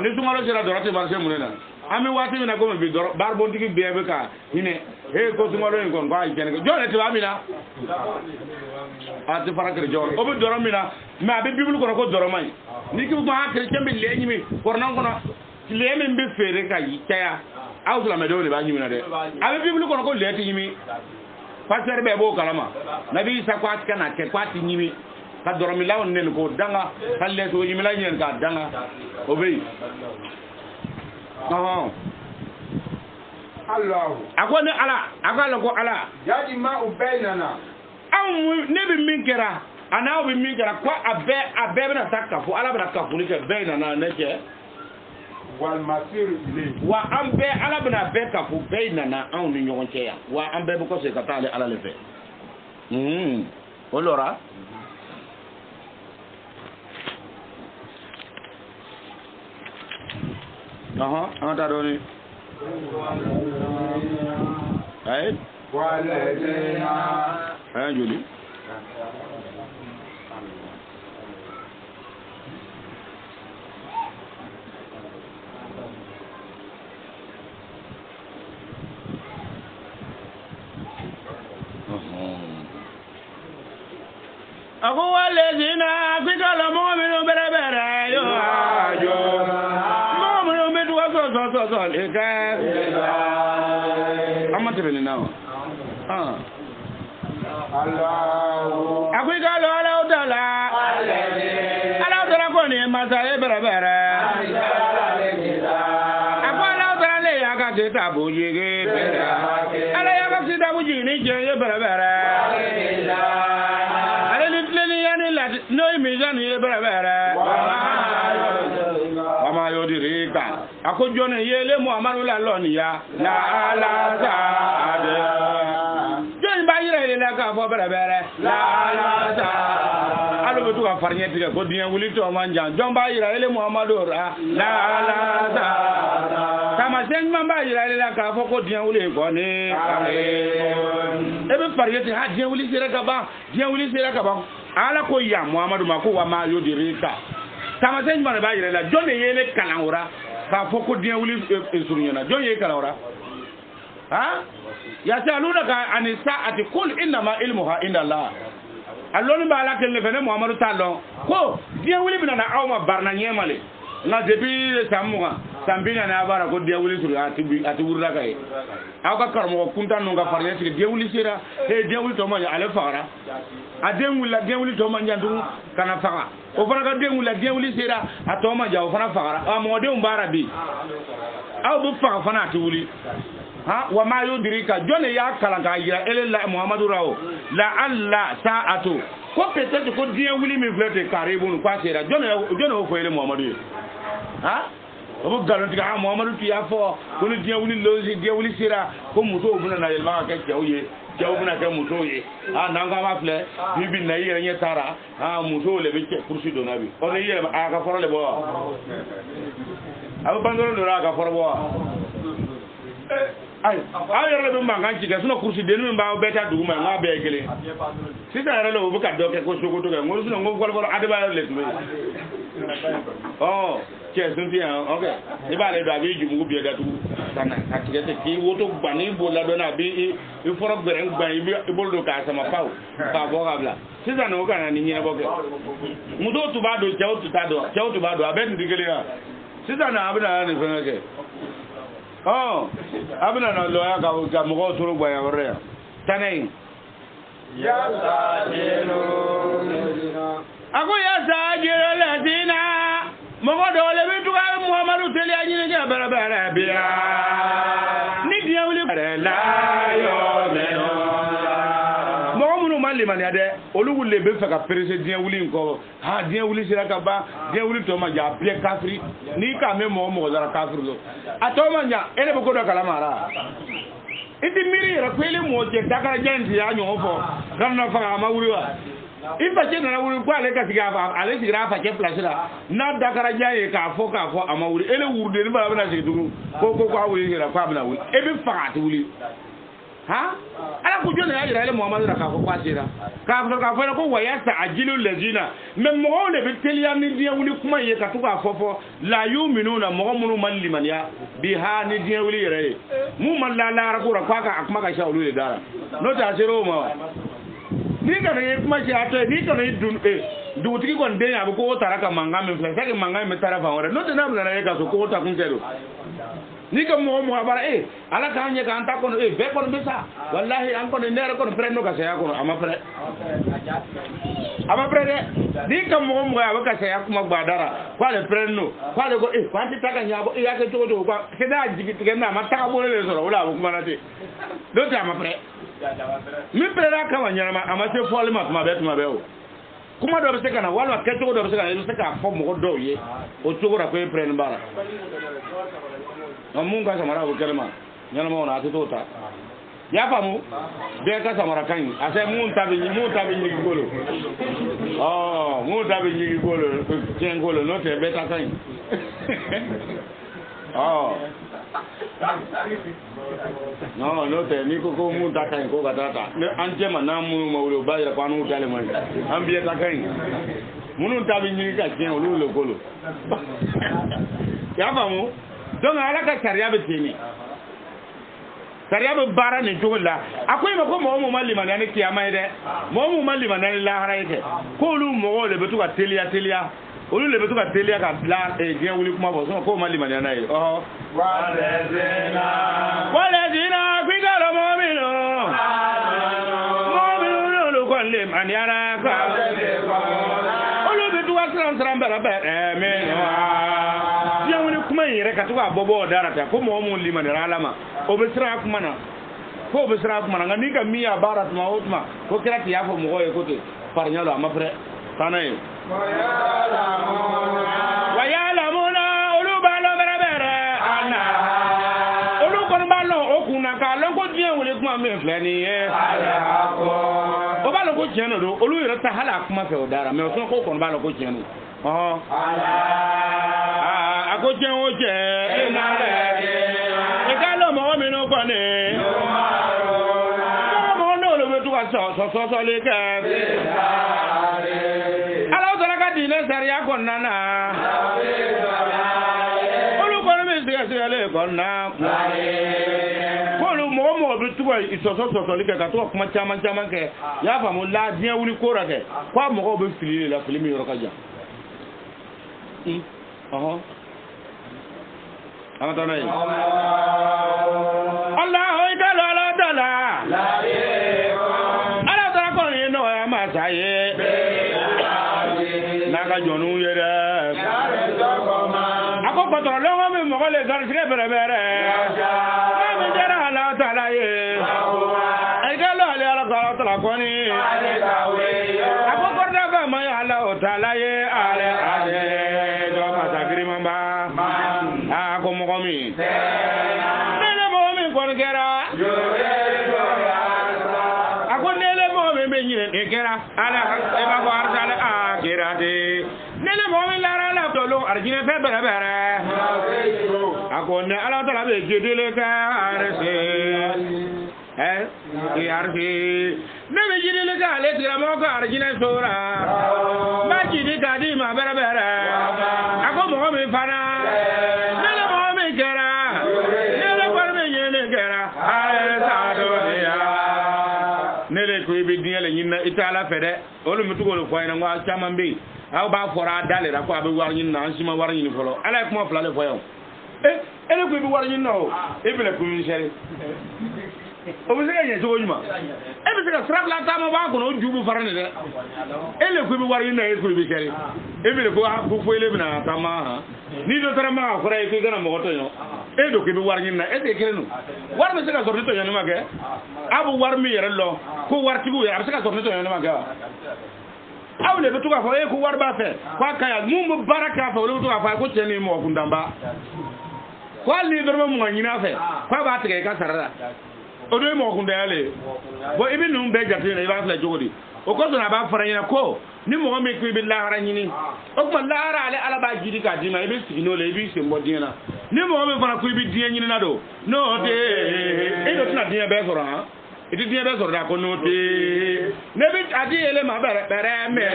ni sumalo sera dorate marché munena ami wati mi na ko bi doro barbon tigi bebe ka hine ko sumalo en kon ba jene jone ti amina ati fara kere jor obi doro mina me abi bibulu ko doro mai ni ki ba chrétien bi leñi mi kornan kono le men be fere ka yi kaya awsula me do le ba nyimi na de abi bibulu ko le ti nyimi passer be bo kalama nabi sa kwat kana ke kwati nyimi ka doro mi lawon nen ko danga kalle to nyimi la nyen ka danga obi Allah akone ala akala ko ala jadi ma ubainana aw ne bi min kera ana bi min kɛra ko a bɛɛ bɛna taa kafo ala bɛna kafoli kɛ bɛɛ nana ne cɛ والمصير إليه wa an bɛɛ ala bɛna bɛɛ kafo bɛɛ nana anw ni ɲɔgɔn cɛ yan wa an bɛɛ bɛ kɔsɛ ka taa ale ala le fɛ o lora an ta dɔɔni ayi ayi joli ako walezina fikala mu'minu berebere yo ajo mu'minu betu so leka amate bene nawo Allah akwikalo ala udala ko ni masale berebere akwala udala le yaka kita bujige ala yaka kita bujini je berebere no imizani ye berebere wama yodirika akojone yele muhammadu la loniya la ala saade joni ba yire le ka fo berebere la ala sa alo betu ka farnye tige ko diyan wuli to manja jon ba yire le muhammadu ra la ala sa kama sen man ba yire le ka fo ko diyan wuli ko ni ebe farnye ti ha diyan wuli sira ka ba ala ko ya muhammadu ma ko wa ma yodirika kama sen man ba yire la jone yele kalanora ka fo ko diyan wuli surunyana jon yele kalanora ha yasalunaka ani sa'ati qul inna ma ilmuha inda Allah alloni ba la kelle fene muhammadu talon ko diyan wuli bina na awma barna nyemale na depuis samuga sambina na bara ko diyan wuli suru ati wurda kay aw ka karmo kunta no ga farne ci diyan wuli sira he diyan wuli to ma ale fara diyan wuli to ma nyandu kana fara o fara ka diyan wuli sira atoma ja o fara fara mo de umbara bi aw bu fara fana ati wuli ha wa ma yudirika jone ya kalanga yira elella muhammadu rawo la alla sa'atu ko peut-être ko diyan wuli mi flete karibun kwa sera jone o fo ele muhammadu ha o garanti ka muhammadu ti ya fo ko ni diyan wuli lozi diyan wuli sera ko muto obuna na yelma ka jawye jawbuna ka muto ye ha nanga ma fle bibi na yere nyetara ha muto le be kursi donabi o ne yere aka foro le bo abu bandoro do aka foro bo ay yɛrɛ bɛ mankan ci kɛ sinon kursi denni min b'aw bɛɛ ta dugu ma n k'a bɛɛ ye kelen sisan yɛrɛ la u bɛ ka dɔ kɛ ko sokoto kɛ n ko sinon n ko fɔlɔfɔlɔ adama yɛrɛ le tun bɛ yen cɛ sunti yan ok i b'ale dɔn a b'i jumugu bɛɛ datugu ka na ka tigɛ ten k'i woto gan n'i bolila dɔɔni a b'i i fɔlɔ gɛrɛn gan i bolo don k'a sama paw k'a bɔ ka bila sisan o kana ni ɲɛnabɔ kɛ musow tun b'a dɔn cɛw tun t'a dɔn cɛw tun b'a dɔn a bɛɛ tun tɛ kelen yan sisan a bɛna nin fɛngɛ kɛ abina na loya ka mɔgɔw turu gbaya wɛrɛ yan tanɛ a ko yasajiro latina mɔgɔ dɔw le bɛ tuga muhammadu teliya ɲini kɛ bɛrɛbɛrɛ biya ni diɲɛ wuli bɛrɛ la yɔ mɔgɔ minnu ma limaniya dɛ olu wuli bɛ fɛ ka perese diɲɛ wuli in kɔ ha diɲɛ wuli sera ka ban diɲɛ wuli tɔ ma jan a bɛɛ kafiri n'i k'a mɛn mɔgɔ dara kafiri lo a tɔ ma jan e de bɛ ko dɔ kalama ra i ti miiri yɛrɛ ko ele mɔgɔ cɛ dakarajan in ti y'a ɲɔgɔn fɔ ka na faga a ma wuli wa i facɛ nana wuli ko ale ka sigi ale sigira a facɛ place la n'a dakarajan ye k'a fɔ a ma wuli ele wurudeni ba a bɛna sigi tugun ko a wuli yɛrɛ ko a bɛna wuli e bɛ faga a ti wuli ha ala ko jone ya jira ele muhammadu ka ko kwasira ka fɔ ko wayasa ajilu lazina mais mɔgɔw de bɛ teliya ni diɲɛ wuli kuma ye ka to k'a fɔ la yu'minuna mɔgɔ minnu ma limaniya bi ha ni diɲɛ wuli yɛrɛ ye mun ma lalara ko k'a ka a kuma ka ca olu de dara n'o tɛ a sera o ma ni kana ye kuma cɛ a to ye ni kana ye dugutigi kɔni den a bɛ ko o tara ka mankan min filɛ c'est que mankan in bɛ taara fan wɛrɛ n'o tɛ n'a bɛna ye ka so ko o ta kun tɛ don ni ka mɔgɔ bara ala k'an ɲɛ k'an ta kɔnɔ bɛɛ kɔni bɛ sa wallahi an kɔni ne yɛrɛ kɔni pɛrɛn n'o ka saya kɔnɔ a ma pɛrɛn dɛ ni ka mɔgɔ a bɛ ka saya kuma gbadara k'ale pɛrɛn n'o k'ale ko k'an tɛ ta ka ɲɛ a y'a kɛ cogo cogo quoi c'est n'a jigi tigɛ n'a ma taga bolo de sɔrɔ o la a bɛ kuma na ten n'o tɛ a ma pɛrɛn min pɛrɛnna kama ɲɛnama a ma se fɔli ma tuma bɛɛ o kuma do be se kana walma ke to do be se kana se ka fo mo do ye o to ra ko e pren bara no mun ka samara ko kelma nyala mo na to ta ya famu be ka samara kan ase mun tabi ni golo oh mun tabi ni golo tien golo no te be ta kan oh no te ni ko mun ta kan ko ga ta an je ma na mun ma wulo ba ya kwa no tale mai an biye ta kan mun tabi ni ka tien olu lo golo ya famu don ala ka sariya be tini sariya be bara ni jogola akoy ma ko mo mallima ne kiyama ide mo mallima ne la haraite ko lu mo le betu ka telia olu le betu ka telia ka la e je wuli kuma bo so ko mallima ne nayi oh walazina kwigalo mu'minu lo ko le maniara ka olu betu ka transram bela be kuma yire ka tuka bobo darata ko mo mun limani ralama o be sira kuma na ko be sira kuma na ngani ka miya barat ma otma ko kirati yafo mo ko ekote parnyalo amapre tanaye wa yalamuna ulu balo berebere ana ulu kon balo okuna ka lon ko die wole kuma me flani e o balo ko tieno do ulu yire ta hala kuma fe odara me o so ko kon balo ko tieno oh ko je o je e ka lo mo mi no ko ni mo no lo me tu ka so le ke ala o tara ka dine sariya ko nana olu ko me se le ko na ko lu mo bi tu ko so le ke ka to kuma chama ke ya fa mo la dia wuli ko ra ke ko mo ko be fili la fili mi ro ka ja amata nay Allah ta'ala ala ta ko ni no ya ma saye naga jonu yere akoko to lo mo mo ko le gar sire bere ma mi jara ala ta'ala ye ay ga lo ala ta'ala ko ni akoko da ba ma ala ta'ala ye ale do ma sagri mamba ko mo ko mi nele mo mi ko ngera ako nele mo mi be nyine e kera ala e ba ko arsale akirate nele mo mi lara la to lo arjine fe bere ako ne ala to la be jedele ka arse e arse ne be jedele ka le tira mo ko arjine sora ba jidi ka di ma bere ako mo mi fana nyina itala fede olu mutugo ko ina ngwa chama mbi aw ba fora dale ra ko abe war nyina ansima war nyini folo ala ko mo flale foyo ele ko bi war nyina o ebele ko min shere o bi sega nye to nyuma ebe sega strap la tama ba ko no jubu farane de ele ko bi war nyina e ko bi shere ebele ko ha ko foyle bi na tama ha ni do tara ma ko ray ko gana mo to yo e do ko bi war nyina e de kerenu war be sega sorti to yo ma ke abu war mi yere lo ko war tigu ya sega sorti to yo ma ke awle be to ka fo e ko war ba fe kwa kaya mum baraka fa wala to ka fa ko teni mo ko ndamba kwa li do mo nyina fe kwa ba tege ka sarara o do mo ko ndale bo ibi num be jati ne ba fla jogodi o ko so na ba fara nyina ko ni mo me ko bi la hara nyini o ko la hara ale ala ba jidi ka dina ibi sigino le ibi se mo dina ni mo me fara ko ibi die nyini na do no de e do tna die be so ra iti die be so da ko no de ne bi adi ele ma bere me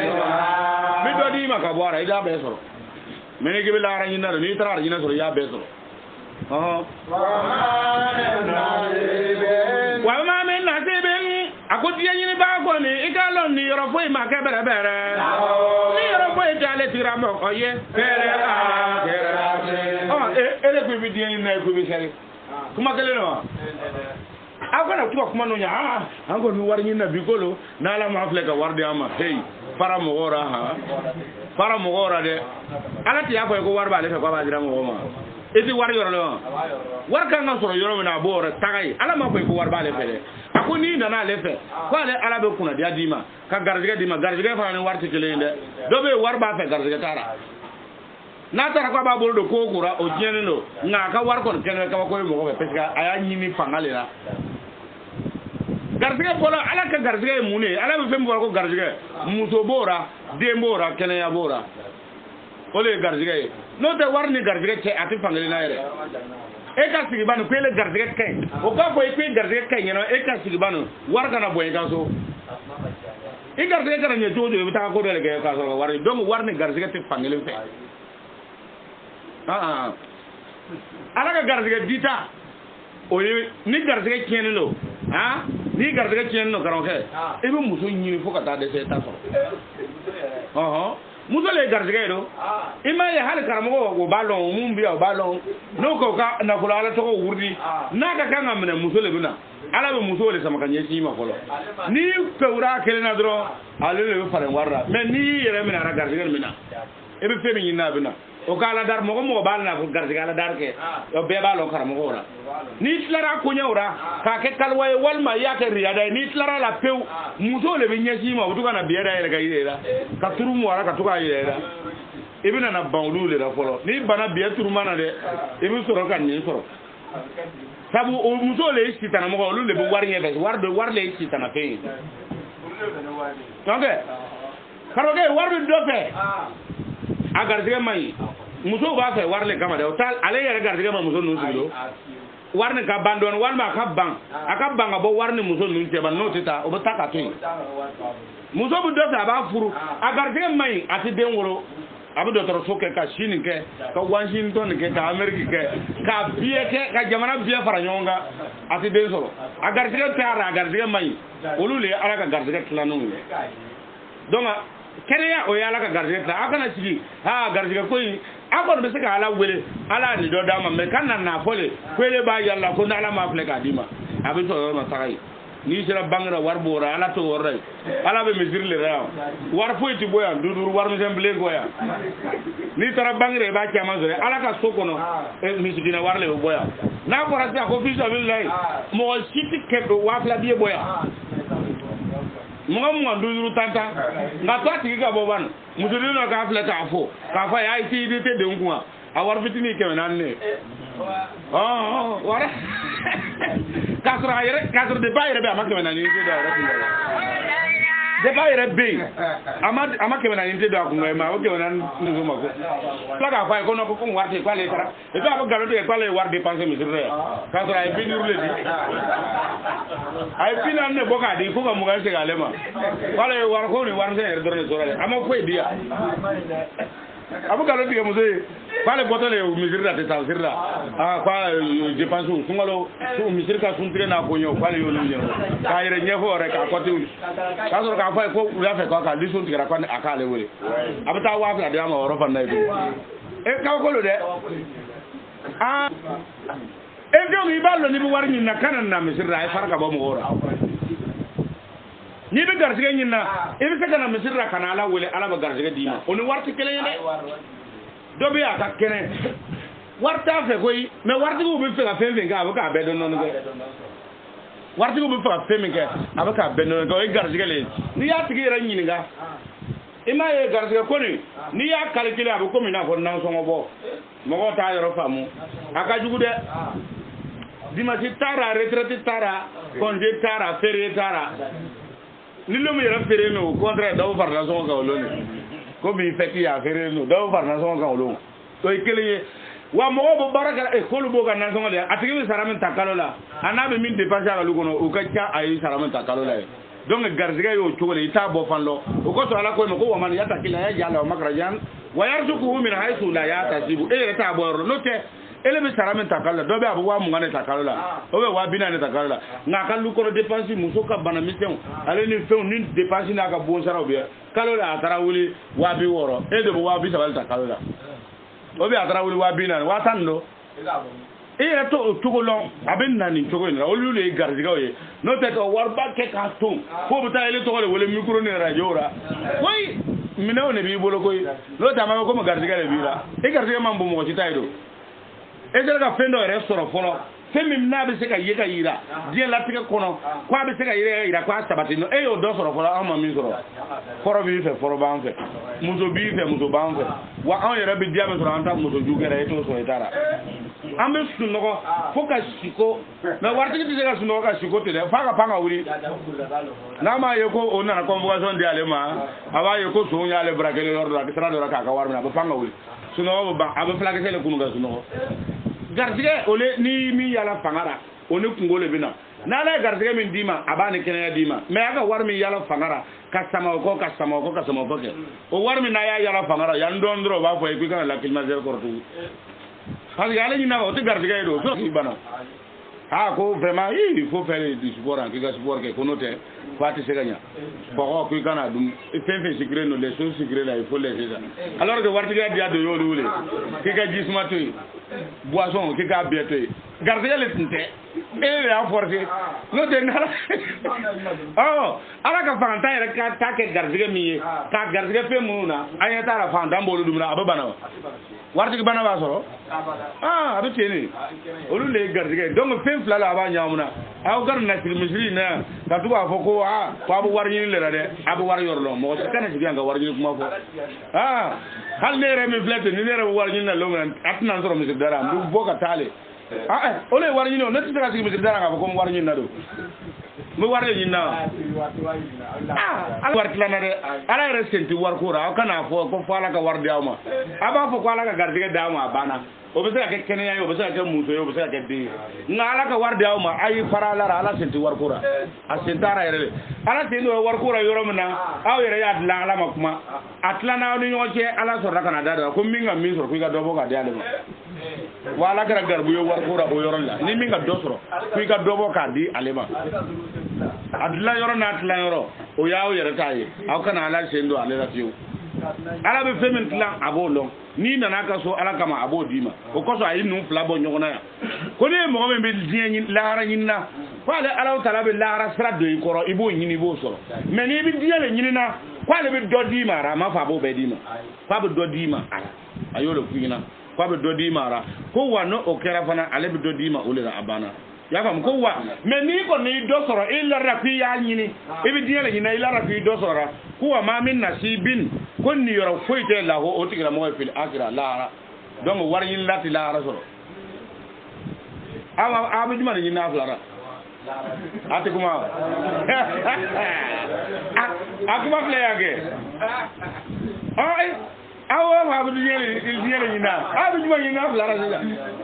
mi do di ma ka bo ara ida be so me ne ke bi la hara nyina do ni tra hara nyina so ya be so wa ma min nasibin akoti yini ba ko ni ikalo ni yoro fo ma ke bere ni yoro fo jale tiramo oye bere ele ko bi di na ko bi sere kuma kele no akona tuwa kuma no nya ango mi war nyina bi kolo na la ma fleka warde ama hey para mo ora de ala ti ya ko war ba le ko ba dira mo ma eti war yoro lo war kan ga soro yoro na bo re tagay ala ma ko war ba le fele akuni na le fe ko ale ala be kuna dia dima ka garjiga fa ni war ti kele inde do be war ba fe garjiga tara na tara ko ba bolo do ko kura o jene no nga ka war kon kene ka ko mo ko peska aya nyini fangale la garjiga bolo ala ka garjiga mune ala be fem ko garjiga muso bora dembora kene ya bora ole garjiga no te war ni garjiga ke ati fangale na yere e ka sigi banu pele garjiga kay o ka ko e garjiga kay no e ka sigi banu war kana boy ka so e garjiga kana nye jojo be ta ko dele ke ka so war donc war ni garjiga te fangale fe ala ka garjiga dita o ni garjiga kene lo ni garjiga kene no karon ke e be muso nyini fo ka ta de se ta so muso le garjiga do ima ya hal karamo go balon mum biya balon no ko ka na kula ala to wurdi na ka kan amna muso le bina ala be muso le sama kan yesi ma kolo ni pewra kele na dro ale le fare warra mais ni yere mina ra garjiga mina e be femi ni na bina o kala dar mo bal na garjiga la dar ke o be balon karamo go ra ni tlara ko nyawra ka ke kalwaye walma ya ke riyada ni tlara la pew muso le be nyesi ma butu kana biya da yele ga yela ka turu mo ara ka tuka yela ibina na bawlu le da folo ni bana biya turu mana de ibi soro kan ni soro sabu o muso le sitana mo lu le be war nyebe war le sitana fe okay karoge war do fe a garjiga mai muso ba fe war le kama de tal ale yere garjiga ma muso nu sigilo warne ka bandon walma ka bang aka banga bo warne muso nun te ban notita o bata ka tin muso bu do ta ba furu agarde mai ati den woro abu do toro soke ka shini ke ka Washington ke ka America ke ka biye ke ka jamana biye fara nyonga ati den soro agarde tara agarde mai olule ala ka garde tlanu donga kereya o yala ka garde ta aka na sigi garde ko akon be se ka ala wele ala ni do dama me kan na fole kwele ba yalla ko na ala ma fle ka dima abi to ma sakai ni sira bangra war bora ala to worre ala be misir le ra war foyti boya dudur war mi semble goya ni tara bangre ba chama zore ala ka sokono e misidina war le boya na ko rasa ko fi sabillahi mo siti ke do wa fla biye boya mo duduru tanta nga to ati ga boban muduru no ka fla ta fo ka fa ya iti de te de ngwa a war fitini ke nanne wara kasra de bayre be amake nanani te da de bayre be amake nanani te da ko ma o ke nan ndu ma ko plaga fa ko no ko warte ko le kara e ba galo de ko le war dépenser mi sur kasra e binir le di ay pinan ne boka di ko mo ga se ga le ma wala war ko ni war se er dorne sorale ama ko e dia abu galo diga mo se pale botale misir da ta sirra kwa je pensu sungalo su misir ka suntre na ko nyo pale yo nyo ka ire nyefo re ka ko tu ka so ka fa ko ya fe ko ka lisun tira ko aka le wole abu ta wa fa da ma oro fa na ibi e ka ko lo de e do mi ballo ni bu war ni na kanan na misir ra e farka ba mo ora ni be garjiga nyina e be kana misirra kana ala wele ala ba garjiga dima oni warti kele yele do be aka kene warta fe koy me warti go be fe ka fe ga ba ka be do non go warti go be fe ka fe me ke aba ka be non go e garjiga le ni ya tigi ra nyini ga e ma e garjiga ko ni ya calculer aba ko mi na ko nan so ngo mo go ta yoro famu aka jugu de dimanche tara retraite tara congé tara férié tara ni lo mi yɛrɛ feere no contraire dɔw farala sɔngɔ kan o lo ni ko min fɛ k'i y'a feere no dɔw farala sɔngɔ kan o lo o ye kelen ye wa mɔgɔw bɛ baara kɛ k'olu b'o ka nasɔngɔ de a tigi bɛ sara min ta kalo la a n'a bɛ min dépenser a ka lu kɔnɔ o ka ca a ye sara min ta kalo la ye donc garizɛgɛ y'o cogo de i t'a bɔ fan lɔ o kosɔn ala ko ma ko wamani yata kila ya jala o makarajan wa yarzuquhu min haythu la yahtasib e yɛrɛ t'a bɔ yɔrɔ n'o tɛ ele be sara min ta kalo la dɔ bɛ a bɛ 20 ne ta kalo la o bɛ 20 ne ta kalo la nka a ka lu kɔrɔ dépense muso ka bana misɛnw ale ni fɛnw ni dépense n'a ka bon saraw bɛ kalo la a taara wuli 60 e de bɛ 30 ta kalo la o bɛ a taara wuli 40 50 do e yɛrɛ to o cogo lɔn a bɛ na nin cogo in na olu de ye garizigɛw ye n'o tɛ ka wariba kɛ k'a ton fo bɛ taa ele tɔgɔ de wele micro ni radio ra koyi minɛnw de b'i bolo koyi n'o tɛ a ma ko ma garizigɛ de b'i la e garizigɛ man bon mɔgɔ si ta ye do ejere ka fendo ere soro folo femi na be se ka yega yira die latika kono kwa be se ka yira kwa sabati no e yo do soro folo ama mi soro foro bi fe foro ban fe muzo bi fe muzo ban fe wa an yere bi dia be soro anta muzo jugere e to so etara ambe sunogo foka siko na warti ti se ka sunogo ka siko te fa ka panga wuri na ma yeko ona na convocation di ale ma aba yeko so nya le brakele yor la tra do ka ka warmi na ba panga wuri sunogo ba aba flage se le kunu ga sunogo gardige ole ni mi yala fangara oni kungole bina na la gardige min dima abani kenya dima me aka warmi yala fangara kasama ko ke o warmi na ya yala fangara yandon dro ba fo e kana la climatiseur kortu parce que yala ni na o te gardige do so bana ah ko vraiment il faut faire du sport en quelque sport que konote fati seganya ko ko kana dum fefe secret no les choses secret là il faut les faire alors que wartiga dia do yo lule kika jisma toy boisson kika bietoy garder le tinte et la force no de nala oh ala ka fanta era ka ta ke garder mi ka garder pe mununa ayata ra fanta mbolu dum na abana wartiga bana ba soro ah abe tene olu le garder donc fe fla la ba nyaamuna aw gar na misri na ka tuba foko ah ko abu war ñini le de abu war yorlo mo kana ci nga war ñini kuma fo ah hal ne re mi flete ni ne re war ñini na lo ngan atna soro misri dara du boka tale ah ole war ñini no tira ci misri dara nga ko war ñini na do mo war ñini na ah war klana de ala re senti war ko ra kana fo ko fala ka war diawma aba fo ko ala ka gardige daama bana o be se ka kene ya o be se ka muso yo be se ka de ngala ka war diawma ay farala ala senti war ko ra a sentara yere ala senti war ko ra yoro mena aw yere ya dlan ala makuma atlana no nyoche ala so rakana dada ko minga min so ko ga dobo ga diale ma wala gara garbu yo war ko ra o yoro la ni minga dosro ko ga dobo ka di alema adla yoro na atla yoro o yawo yere tayi aw kana ala sendo ale la fiu ala be femen tlan abolo ni nana ka so ala kama abo dima o ko so ayi nu fla bo nyogona ya ko ne mo be be dien laara nyina ko ala taala be laara sra do ikoro ibo nyini bo so me ni bi diele nyina ko ale be do dima ra ma fa bo be dima fa be do dima ayo lo kuina ko be do dima ra ko wano o kera fana ale be do dima o le ra abana ya fam ko wa me ni ko ni do soro illa rafi ya nyini ibi diele nyina illa rafi do soro ko wa ma min nasibin kon ni yoro foyte la ho o tigra mo fil akhira la donc war yin lati la rasul awa abu juma ni na flara ati kuma akuma fle yake ay awa abu diele ni na abu juma ni na flara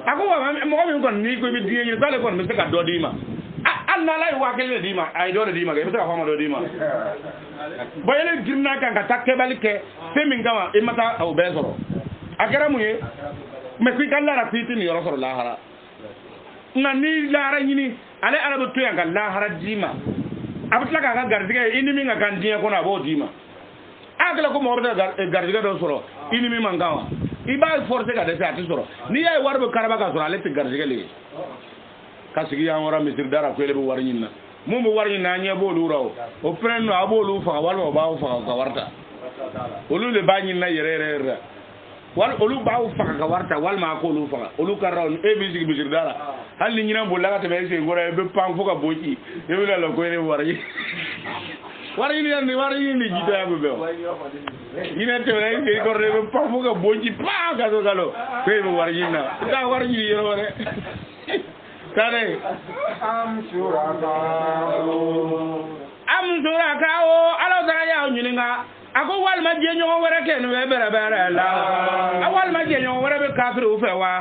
akuma mo ko kon ni ko bi diele ko le kon mi se ka do dima alna lay wa kele dima ay do dima ke bisa fama do dima boyele girna kan ka takke balike femi ngama e mata aw besoro akara muye me ku kala ra fiti ni yoro soro lahara ngani lahara nyini ale arabu to yanga lahara dima abutla ka gardige inimi nga kan diya ko na bo dima agala ko mo gardige do soro inimi mangawa iba force ka de sa soro ni ay warbe karaba ka soro ale te gardige le kasigi ya wara misir dara ko lebe war nyinna mum bo war nyinna nya bo lu raw o prenno abolu fa wal ba fa ka warta olu le ba nyinna yere wal olu ba fa ka warta wal ma ko lu fa olu karaw e bisigi misir dara hal ni nyina bo laga te be se ngora be pam fu ka boki e wala lo ko lebe war yi war yi ni jita be yina te wala yi ko rebe pam fu ka boki pa ka do galo ko be war nyinna da war yi yoro re kare am suraka o ala dara ya nyinga ako wal ma je nyo wara ken we bere bere la awal ma je nyo wara be kafiru fe wa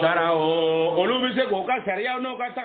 sharao olu bi se ko ka sharia no ka ta